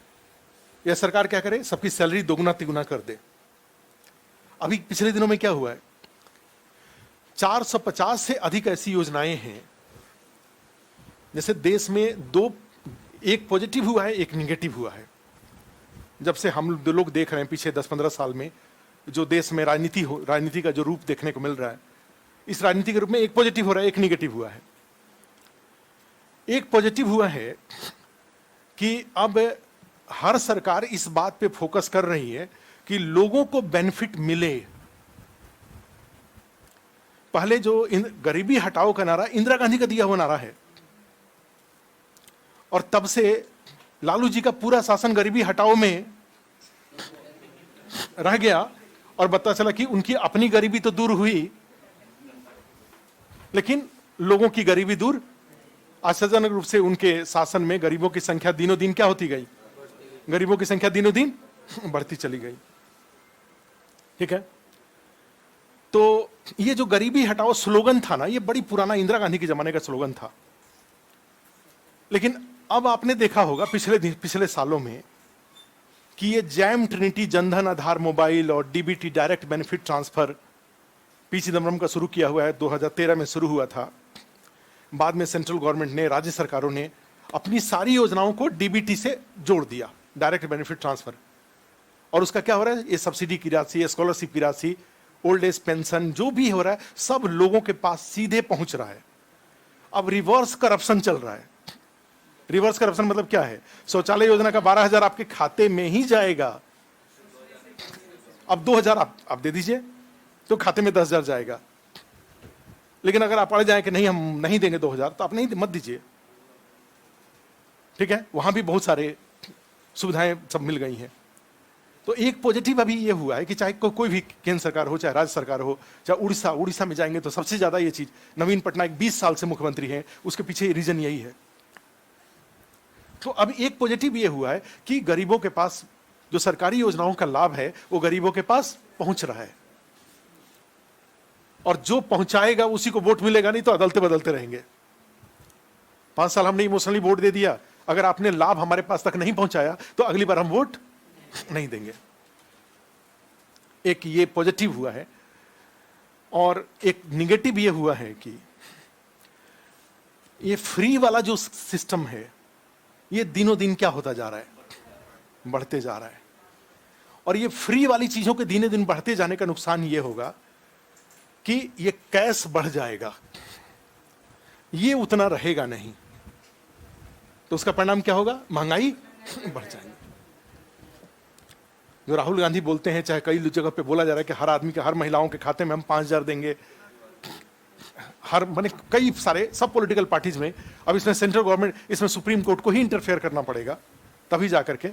या सरकार क्या करे, सबकी सैलरी दोगुना तिगुना कर दे। अभी पिछले दिनों में क्या हुआ है, 450 से अधिक ऐसी योजनाएं हैं। जैसे देश में एक पॉजिटिव हुआ है, एक निगेटिव हुआ है। जब से हम लोग देख रहे हैं पिछले 10-15 साल में जो देश में राजनीति का जो रूप देखने को मिल रहा है, इस राजनीति के रूप में एक पॉजिटिव हो रहा है, एक निगेटिव हुआ है। एक पॉजिटिव हुआ है कि अब हर सरकार इस बात पे फोकस कर रही है कि लोगों को बेनिफिट मिले, पहले जो गरीबी हटाओ का नारा इंदिरा गांधी का दिया हुआ नारा है, और तब से लालू जी का पूरा शासन गरीबी हटाओ में रह गया, और पता चला कि उनकी अपनी गरीबी तो दूर हुई, लेकिन लोगों की गरीबी दूर। आश्चर्यजनक रूप से उनके शासन में गरीबों की संख्या दिनों दिन क्या होती गई? गरीबों की संख्या दिनों दिन बढ़ती चली गई। ठीक है, तो ये जो गरीबी हटाओ स्लोगन था ना, ये बड़ी पुराना इंदिरा गांधी के जमाने का स्लोगन था। लेकिन अब आपने देखा होगा पिछले सालों में कि ये jam Trinity, Jan Dhan Aadhaar mobile और DBT direct benefit transfer P Chidambaram का शुरू किया हुआ है। 2013 में शुरू हुआ था। बाद में सेंट्रल गवर्नमेंट ने, राज्य सरकारों ने अपनी सारी योजनाओं को डीबीटी से जोड़ दिया, डायरेक्ट बेनिफिट ट्रांसफर। और उसका क्या हो रहा है? ये सब्सिडी की राशि, स्कॉलरशिप की राशि, ओल्ड एज पेंशन, जो भी हो रहा है सब लोगों के पास सीधे पहुंच रहा है। अब रिवर्स करप्शन चल रहा है। रिवर्स करप्शन मतलब क्या है? शौचालय योजना का 12,000 आपके खाते में ही जाएगा, अब 2,000 आप दे दीजिए तो खाते में 10,000 जाएगा। लेकिन अगर आप अड़ जाए कि नहीं हम नहीं देंगे 2,000, तो आप नहीं मत दीजिए। ठीक है, वहां भी बहुत सारे सुविधाएं सब मिल गई हैं। तो एक पॉजिटिव अभी ये हुआ है कि चाहे कोई भी केंद्र सरकार हो, चाहे राज्य सरकार हो, चाहे उड़ीसा में जाएंगे तो सबसे ज्यादा ये चीज, नवीन पटनायक 20 साल से मुख्यमंत्री हैं, उसके पीछे रीजन यही है। तो अब एक पॉजिटिव ये हुआ है कि गरीबों के पास जो सरकारी योजनाओं का लाभ है वो गरीबों के पास पहुंच रहा है, और जो पहुंचाएगा उसी को वोट मिलेगा, नहीं तो अदलते बदलते रहेंगे। 5 साल हमने इमोशनली वोट दे दिया, अगर आपने लाभ हमारे पास तक नहीं पहुंचाया तो अगली बार हम वोट नहीं देंगे। एक ये पॉजिटिव हुआ है। और एक निगेटिव ये हुआ है कि ये फ्री वाला जो सिस्टम है ये दिनों दिन क्या होता जा रहा है? बढ़ते जा रहा है। और ये फ्री वाली चीजों के दिनों दिन बढ़ते जाने का नुकसान ये होगा कि ये कैश बढ़ जाएगा, ये उतना रहेगा नहीं। तो उसका परिणाम क्या होगा? महंगाई बढ़ जाएगी। जो राहुल गांधी बोलते हैं, चाहे कई जगह पे बोला जा रहा है कि हर आदमी के, हर महिलाओं के खाते में हम 5,000 देंगे, हर माने कई सारे सब पॉलिटिकल पार्टीज में। अब इसमें सेंट्रल गवर्नमेंट, इसमें सुप्रीम कोर्ट को ही इंटरफेयर करना पड़ेगा तभी जाकर के।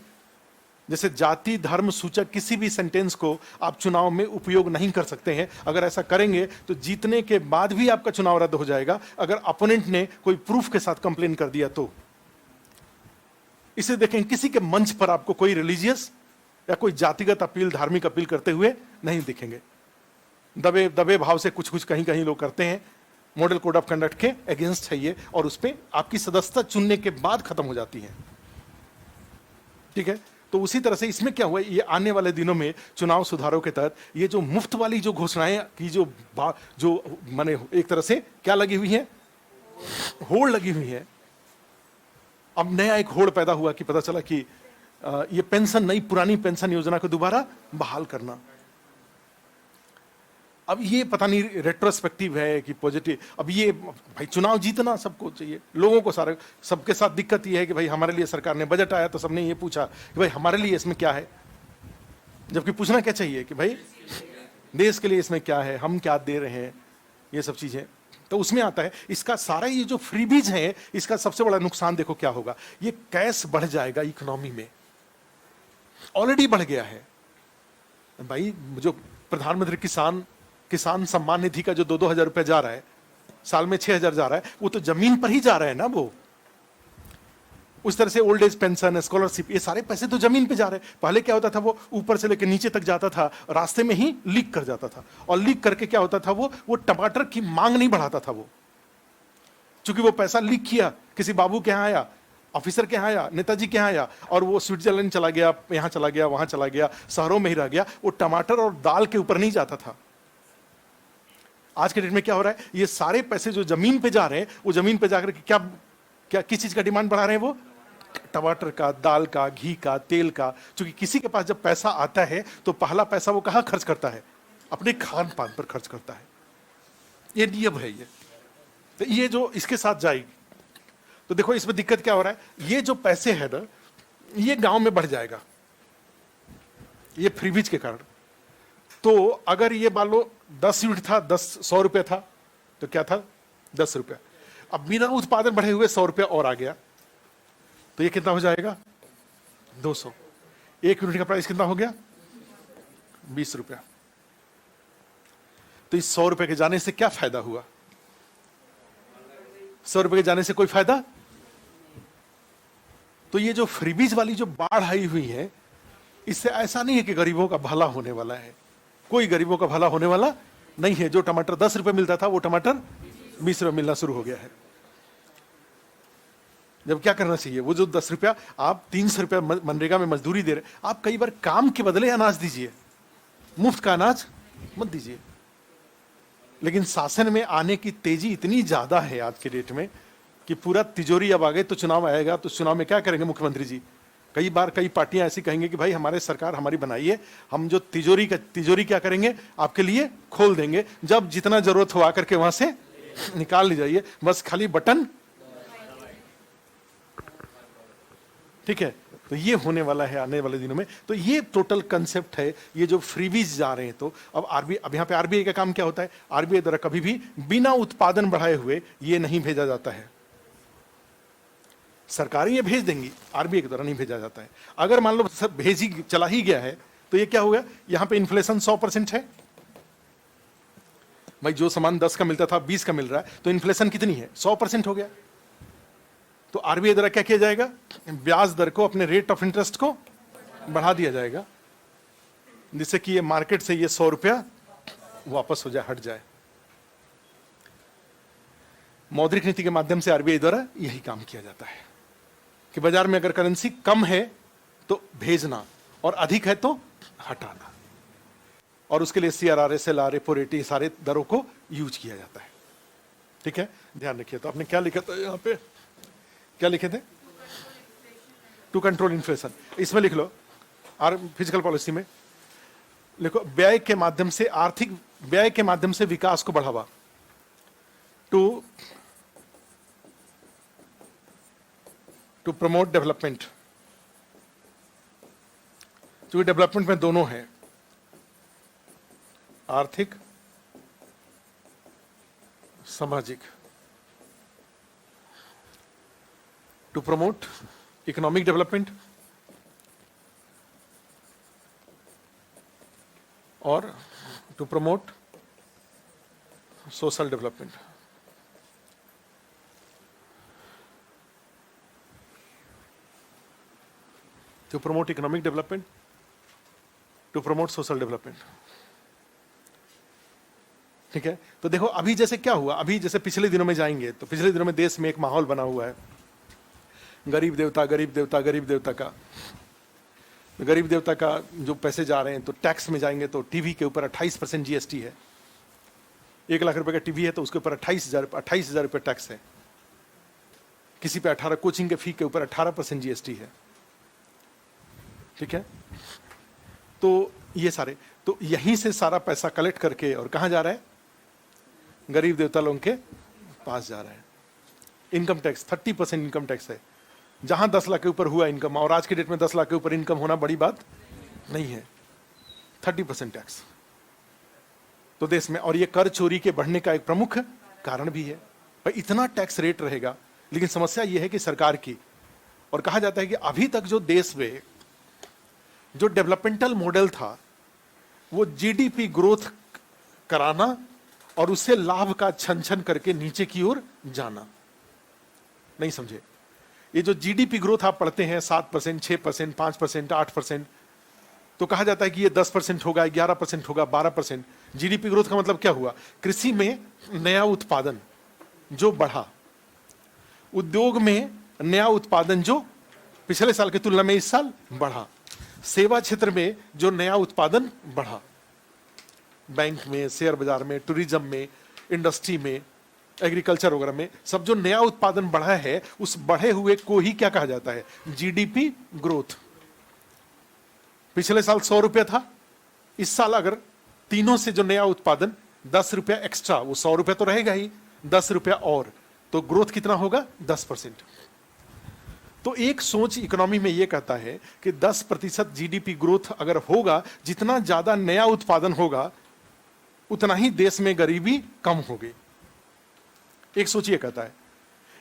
जैसे जाति धर्म सूचक किसी भी सेंटेंस को आप चुनाव में उपयोग नहीं कर सकते हैं। अगर ऐसा करेंगे तो जीतने के बाद भी आपका चुनाव रद्द हो जाएगा, अगर अपोनेंट ने कोई प्रूफ के साथ कंप्लेन कर दिया तो। इसे देखें, किसी के मंच पर आपको कोई रिलीजियस या कोई जातिगत अपील, धार्मिक अपील करते हुए नहीं दिखेंगे। दबे भाव से कुछ कहीं कहीं लोग करते हैं। मॉडल कोड ऑफ कंडक्ट के अगेंस्ट है ये, और उस पर आपकी सदस्यता चुनने के बाद खत्म हो जाती है। ठीक है, तो उसी तरह से इसमें क्या हुआ, ये आने वाले दिनों में चुनाव सुधारों के तहत ये जो मुफ्त वाली जो घोषणाएं की, जो माने एक तरह से क्या लगी हुई है, होड़ लगी हुई है। अब नया एक होड़ पैदा हुआ कि पता चला कि ये पेंशन, नई पुरानी पेंशन योजना को दोबारा बहाल करना। अब ये पता नहीं रेट्रोस्पेक्टिव है कि पॉजिटिव। अब ये भाई चुनाव जीतना सबको चाहिए, लोगों को सारे, सबके साथ दिक्कत ये है कि भाई हमारे लिए सरकार ने बजट आया तो सबने ये पूछा कि भाई हमारे लिए इसमें क्या है, जबकि पूछना क्या चाहिए कि भाई देश के लिए इसमें क्या है, हम क्या दे रहे हैं, ये सब चीजें। तो उसमें आता है इसका सारा ये जो फ्रीबीज है, इसका सबसे बड़ा नुकसान देखो क्या होगा, ये कैश बढ़ जाएगा इकोनॉमी में, ऑलरेडी बढ़ गया है भाई। जो प्रधानमंत्री किसान सम्मान निधि का जो 2-2 हजार रुपए जा रहा है, साल में 6,000 जा रहा है, वो तो जमीन पर ही जा रहा है ना। वो उस तरह से ओल्ड एज पेंशन, स्कॉलरशिप, ये सारे पैसे तो जमीन पे जा रहे हैं। पहले क्या होता था, वो ऊपर से लेकर नीचे तक जाता था, रास्ते में ही लीक कर जाता था। और लीक करके क्या होता था, वो टमाटर की मांग नहीं बढ़ाता था। वो चूंकि वो पैसा लीक किया, किसी बाबू के यहाँ आया, ऑफिसर के यहाँ आया, नेताजी के यहाँ आया, और वो स्विट्जरलैंड चला गया, यहाँ चला गया, वहां चला गया, शहरों में ही रह गया, वो टमाटर और दाल के ऊपर नहीं जाता था। आज के डेट में क्या हो रहा है, ये सारे पैसे जो जमीन पे जा रहे हैं, वो जमीन पे जाकर क्या क्या किस चीज का डिमांड बढ़ा रहे हैं, वो टमाटर का, दाल का, घी का, तेल का। क्योंकि किसी के पास जब पैसा आता है तो पहला पैसा वो कहाँ खर्च करता है, अपने खान पान पर खर्च करता है। ये नियम है ये। तो ये जो इसके साथ जाएगी, तो देखो इसमें दिक्कत क्या हो रहा है, ये जो पैसे है ना, ये गांव में बढ़ जाएगा ये फ्रीबीज के कारण। तो अगर ये मान लो 10 यूनिट था, 100 रुपये था, तो क्या था 10 रुपया। अब बिना उत्पादन बढ़े हुए 100 रुपया और आ गया, तो ये कितना हो जाएगा 200। 1 यूनिट का प्राइस कितना हो गया 20 रुपया। तो इस 100 रुपए के जाने से क्या फायदा हुआ? 100 रुपए के जाने से कोई फायदा? तो ये जो फ्रीबीज वाली जो बाढ़ आई हुई है, इससे ऐसा नहीं है कि गरीबों का भला होने वाला है। कोई गरीबों का भला होने वाला नहीं है। जो टमाटर 10 रुपए मिलता था वो टमाटर 20 रुपए मिलना शुरू हो गया है। जब क्या करना चाहिए, वो जो 10 रुपया आप 300 रुपया मनरेगा में मजदूरी दे रहे, आप कई बार काम के बदले अनाज दीजिए, मुफ्त का अनाज मत दीजिए। लेकिन शासन में आने की तेजी इतनी ज्यादा है आज के डेट में कि पूरा तिजोरी अब आ गए। तो चुनाव आएगा तो चुनाव में क्या करेंगे मुख्यमंत्री जी? कई बार कई पार्टियां ऐसी कहेंगे कि भाई हमारे सरकार हमारी बनाई है, हम जो तिजोरी क्या करेंगे आपके लिए खोल देंगे, जब जितना जरूरत हो आकर के वहां से निकाल ली जाइए, बस खाली बटन। ठीक है, तो ये होने वाला है आने वाले दिनों में। तो ये टोटल कंसेप्ट है, ये जो फ्रीबीज जा रहे हैं। तो अब अब यहाँ पे आरबीआई का काम क्या होता है? आरबीआई द्वारा कभी भी बिना उत्पादन बढ़ाए हुए ये नहीं भेजा जाता है। सरकारें ये भेज देंगी, आरबीआई के द्वारा नहीं भेजा जाता है। अगर मान लो सब भेज ही चला ही गया है तो ये क्या होगा? यहाँ पे इन्फ्लेशन 100% है। भाई जो सामान 10 का मिलता था 20 का मिल रहा है, तो इन्फ्लेशन कितनी है? 100% हो गया। तो आरबीआई द्वारा क्या किया जाएगा? ब्याज दर को, अपने रेट ऑफ इंटरेस्ट को बढ़ा दिया जाएगा, जिससे कि ये मार्केट से ये 100 रुपया वापस हो जाए, हट जाए। मौद्रिक नीति के माध्यम से आरबीआई द्वारा यही काम किया जाता है कि बाजार में अगर करेंसी कम है तो भेजना और अधिक है तो हटाना, और उसके लिए सीआरआर, एसएलआर, रेपो रेट, सारे दरों को यूज किया जाता है। ठीक है, ध्यान रखिए। तो आपने क्या लिखा था यहाँ पे? क्या लिखे थे? To control inflation. इसमें लिख लो, और फिजिकल पॉलिसी में लिखो, व्यय के माध्यम से, आर्थिक व्यय के माध्यम से विकास को बढ़ावा। To promote development. क्योंकि डेवलपमेंट में दोनों है, आर्थिक, सामाजिक। टू प्रमोट इकोनॉमिक डेवलपमेंट और to promote social development. To promote economic development, to promote social development. ठीक है, तो देखो अभी जैसे क्या हुआ, अभी जैसे पिछले दिनों में जाएंगे तो पिछले दिनों में देश में एक माहौल बना हुआ है, गरीब देवता गरीब देवता गरीब देवता का। गरीब देवता का जो पैसे जा रहे हैं, तो टैक्स में जाएंगे तो टीवी के ऊपर 28% जीएसटी है। 1 लाख रुपए का टीवी है तो उसके ऊपर 28,000 रुपये टैक्स है। किसी पे 18, कोचिंग के फी के ऊपर 18% जीएसटी है। ठीक है, तो ये सारे, तो यहीं से सारा पैसा कलेक्ट करके और कहां जा रहा है? गरीब देवता लोगों के पास जा रहा है। इनकम टैक्स 30% इनकम टैक्स है। जहां 10 लाख के ऊपर हुआ इनकम, और आज के डेट में 10 लाख के ऊपर इनकम होना बड़ी बात नहीं है, 30% टैक्स तो देश में। और ये कर चोरी के बढ़ने का एक प्रमुख कारण भी है। भाई इतना टैक्स रेट रहेगा, लेकिन समस्या यह है कि सरकार की, और कहा जाता है कि अभी तक जो देश में जो डेवलपमेंटल मॉडल था वो जीडीपी ग्रोथ कराना और उससे लाभ का छन छन करके नीचे की ओर जाना। नहीं समझे? ये जो जीडीपी ग्रोथ आप पढ़ते हैं 7%, 6%, 5%, 8%, तो कहा जाता है कि ये 10% होगा, 11% होगा, 12%। जीडीपी ग्रोथ का मतलब क्या हुआ? कृषि में नया उत्पादन जो बढ़ा, उद्योग में नया उत्पादन जो पिछले साल की तुलना में इस साल बढ़ा, सेवा क्षेत्र में जो नया उत्पादन बढ़ा, बैंक में, शेयर बाजार में, टूरिज्म में, इंडस्ट्री में, एग्रीकल्चर वगैरह में, सब जो नया उत्पादन बढ़ा है, उस बढ़े हुए को ही क्या कहा जाता है? GDP growth. पिछले साल 100 रुपया था, इस साल अगर तीनों से जो नया उत्पादन 10 रुपया एक्स्ट्रा, वो 100 रुपया तो रहेगा ही, 10 रुपया और, तो ग्रोथ कितना होगा? 10%। तो एक सोच इकोनॉमी में यह कहता है कि 10% जीडीपी ग्रोथ अगर होगा, जितना ज्यादा नया उत्पादन होगा उतना ही देश में गरीबी कम होगी। एक सोच ये कहता है।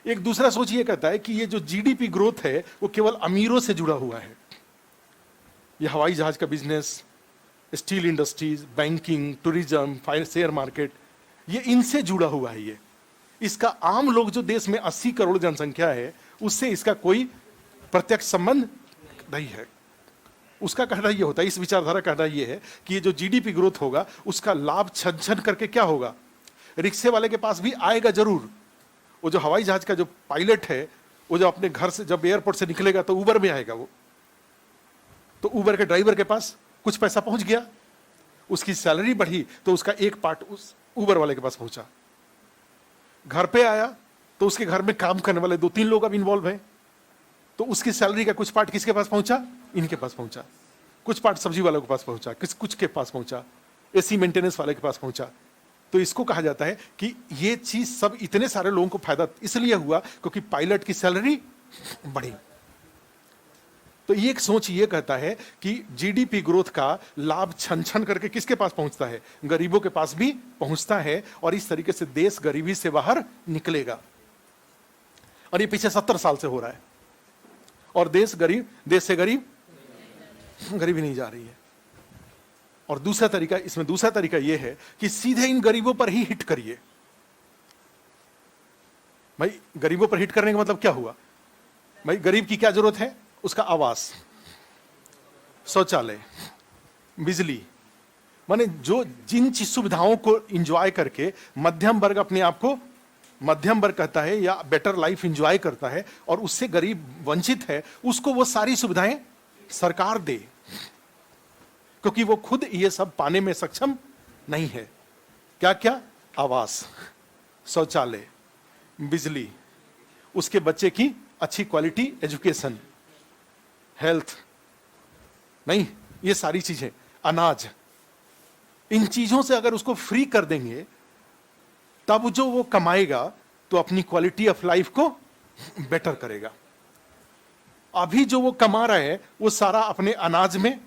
एक दूसरा सोच ये कहता है कि ये जो जीडीपी ग्रोथ है वो केवल अमीरों से जुड़ा हुआ है। ये हवाई जहाज का business, steel industries, banking, tourism, share market, ये इनसे जुड़ा हुआ है। ये इसका आम लोग जो देश में 80 करोड़ जनसंख्या है उससे इसका कोई प्रत्यक्ष संबंध नहीं है। उसका कहना यह होता है, इस विचारधारा का कहना यह है कि ये जो जीडीपी ग्रोथ होगा उसका लाभ छन छन करके क्या होगा, रिक्शे वाले के पास भी आएगा जरूर। वो जो हवाई जहाज का जो पायलट है वो जो अपने घर से जब एयरपोर्ट से निकलेगा तो उबर में आएगा, वो तो उबर के ड्राइवर के पास कुछ पैसा पहुंच गया, उसकी सैलरी बढ़ी तो उसका एक पार्ट उस उबर वाले के पास पहुंचा। घर पे आया तो उसके घर में काम करने वाले 2-3 लोग अब इन्वॉल्व हैं, तो उसकी सैलरी का कुछ पार्ट किसके पास पहुंचा, इनके पास पहुंचा। कुछ पार्ट सब्जी वालों के पास पहुंचा, कुछ के पास पहुंचा, एसी मेंटेनेंस वाले के पास पहुंचा। तो इसको कहा जाता है कि ये चीज सब इतने सारे लोगों को फायदा इसलिए हुआ क्योंकि पायलट की सैलरी बढ़ी। तो ये एक सोच ये कहता है कि जीडीपी ग्रोथ का लाभ छन छन करके किसके पास पहुंचता है, गरीबों के पास भी पहुंचता है, और इस तरीके से देश गरीबी से बाहर निकलेगा। और ये पीछे 70 साल से हो रहा है और देश से गरीबी नहीं जा रही है। और दूसरा तरीका, इसमें दूसरा तरीका यह है कि सीधे इन गरीबों पर ही हिट करिए। भाई गरीबों पर हिट करने का मतलब क्या हुआ, भाई गरीब की क्या जरूरत है, उसका आवास, शौचालय, बिजली, माने जो जिन चीज सुविधाओं को एंजॉय करके मध्यम वर्ग अपने आप को मध्यम वर्ग कहता है या बेटर लाइफ एंजॉय करता है और उससे गरीब वंचित है, उसको वो सारी सुविधाएं सरकार दे, क्योंकि वो खुद ये सब पाने में सक्षम नहीं है। क्या क्या, आवास, शौचालय, बिजली, उसके बच्चे की अच्छी क्वालिटी एजुकेशन, हेल्थ, नहीं ये सारी चीजें, अनाज, इन चीजों से अगर उसको फ्री कर देंगे तब जो वो कमाएगा तो अपनी क्वालिटी ऑफ लाइफ को बेटर करेगा। अभी जो वो कमा रहे हैं वो सारा अपने अनाज में,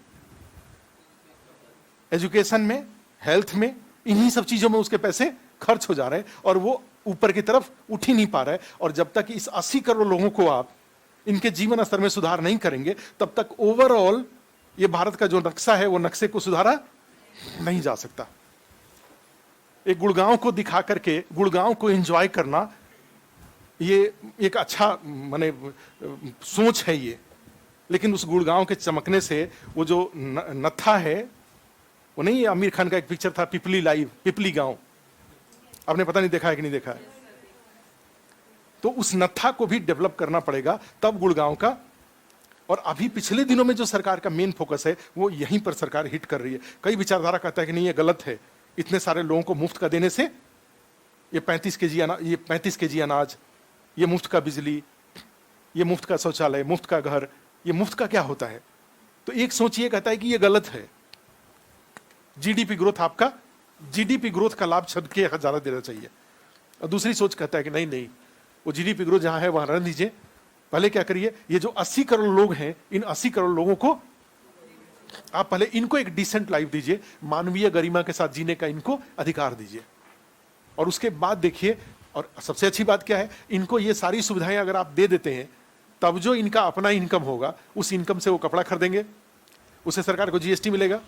एजुकेशन में, हेल्थ में, इन्हीं सब चीजों में उसके पैसे खर्च हो जा रहे हैं और वो ऊपर की तरफ उठ ही नहीं पा रहा है। और जब तक इस 80 करोड़ लोगों को आप इनके जीवन स्तर में सुधार नहीं करेंगे तब तक ओवरऑल ये भारत का जो नक्शा है वो नक्शे को सुधारा नहीं जा सकता। एक गुड़गांव को दिखा करके गुड़गांव को एंजॉय करना ये एक अच्छा माने सोच है ये, लेकिन उस गुड़गांव के चमकने से वो जो नत्था है, वो नहीं, आमिर खान का एक पिक्चर था पिपली लाइव, पिपली गांव, आपने पता नहीं देखा है कि नहीं देखा है, तो उस नत्था को भी डेवलप करना पड़ेगा तब गुड़गांव का। और अभी पिछले दिनों में जो सरकार का मेन फोकस है वो यहीं पर सरकार हिट कर रही है। कई विचारधारा कहता है कि नहीं ये गलत है, इतने सारे लोगों को मुफ्त का देने से ये 35 केजी अनाज, ये मुफ्त का बिजली, ये मुफ्त का शौचालय, मुफ्त का घर, ये मुफ्त का क्या होता है। तो एक सोच ये कहता है कि ये गलत है, जीडीपी ग्रोथ का लाभ छद के ज्यादा देना चाहिए। और दूसरी सोच कहता है कि नहीं, वो जीडीपी ग्रोथ जहां है वहां रहने दीजिए, पहले क्या करिए, ये जो 80 करोड़ लोग हैं इन 80 करोड़ लोगों को आप पहले इनको एक डिसेंट लाइफ दीजिए, मानवीय गरिमा के साथ जीने का इनको अधिकार दीजिए, और उसके बाद देखिए। और सबसे अच्छी बात क्या है, इनको ये सारी सुविधाएं अगर आप दे देते हैं तब जो इनका अपना इनकम होगा उस इनकम से वो कपड़ा खरीदेंगे, उससे सरकार को जीएसटी मिलेगा,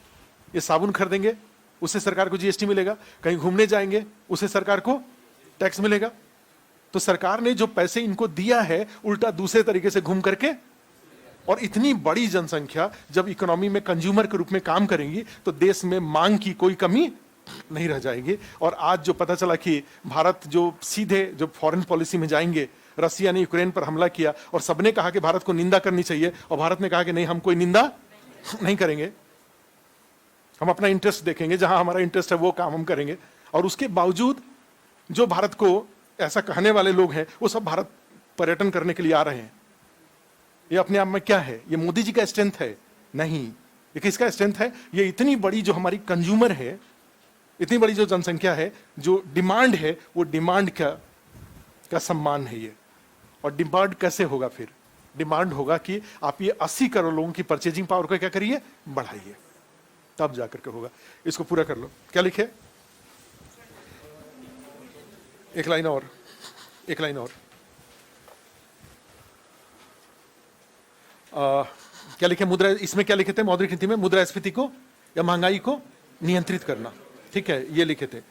ये साबुन खरीदेंगे उससे सरकार को जीएसटी मिलेगा, कहीं घूमने जाएंगे उससे सरकार को टैक्स मिलेगा। तो सरकार ने जो पैसे इनको दिया है उल्टा दूसरे तरीके से घूम करके, और इतनी बड़ी जनसंख्या जब इकोनॉमी में कंज्यूमर के रूप में काम करेंगी तो देश में मांग की कोई कमी नहीं रह जाएगी। और आज जो पता चला कि भारत जो सीधे जो फॉरेन पॉलिसी में जाएंगे, रसिया ने यूक्रेन पर हमला किया और सबने कहा कि भारत को निंदा करनी चाहिए, और भारत ने कहा कि नहीं, हम कोई निंदा नहीं करेंगे, हम अपना इंटरेस्ट देखेंगे, जहां हमारा इंटरेस्ट है वो काम हम करेंगे। और उसके बावजूद जो भारत को ऐसा कहने वाले लोग हैं वो सब भारत पर्यटन करने के लिए आ रहे हैं। ये अपने आप में क्या है, ये मोदी जी का स्ट्रेंथ है? नहीं, ये किसका स्ट्रेंथ है? ये इतनी बड़ी जो हमारी कंज्यूमर है, इतनी बड़ी जो जनसंख्या है, जो डिमांड है, वो डिमांड का सम्मान है ये। और डिमांड कैसे होगा फिर? डिमांड होगा कि आप ये 80 करोड़ लोगों की परचेजिंग पावर को क्या करिए, बढ़ाइए, तब जाकर के होगा। इसको पूरा कर लो, क्या लिखे, एक लाइन और। एक लाइन और। क्या लिखे मुद्रा, इसमें क्या लिखे थे मौद्रिक नीति में? मुद्रास्फीति को या महंगाई को नियंत्रित करना, ठीक है, ये लिखे थे।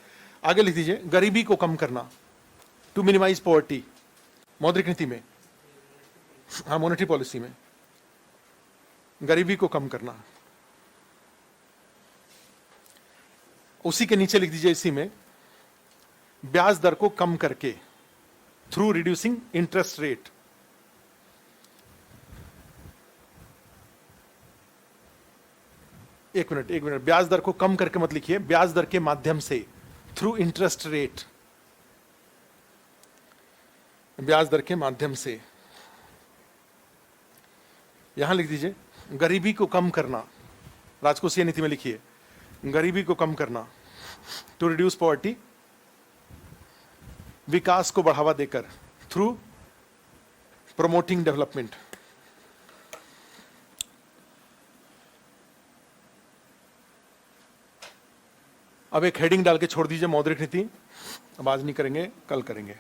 आगे लिख दीजिए, गरीबी को कम करना, टू मिनिमाइज पॉवर्टी, मौद्रिक नीति में, हाँ मॉनेटरी पॉलिसी में, गरीबी को कम करना। उसी के नीचे लिख दीजिए, इसी में, ब्याज दर को कम करके, थ्रू रिड्यूसिंग इंटरेस्ट रेट। एक मिनट, ब्याज दर को कम करके मत लिखिए, ब्याज दर के माध्यम से, थ्रू इंटरेस्ट रेट, ब्याज दर के माध्यम से। यहां लिख दीजिए, गरीबी को कम करना, राजकोषीय नीति में लिखिए, गरीबी को कम करना, टू रिड्यूस पॉवर्टी, विकास को बढ़ावा देकर, थ्रू प्रमोटिंग डेवलपमेंट। अब एक हेडिंग डाल के छोड़ दीजिए, मौद्रिक नीति। अब आज नहीं करेंगे, कल करेंगे।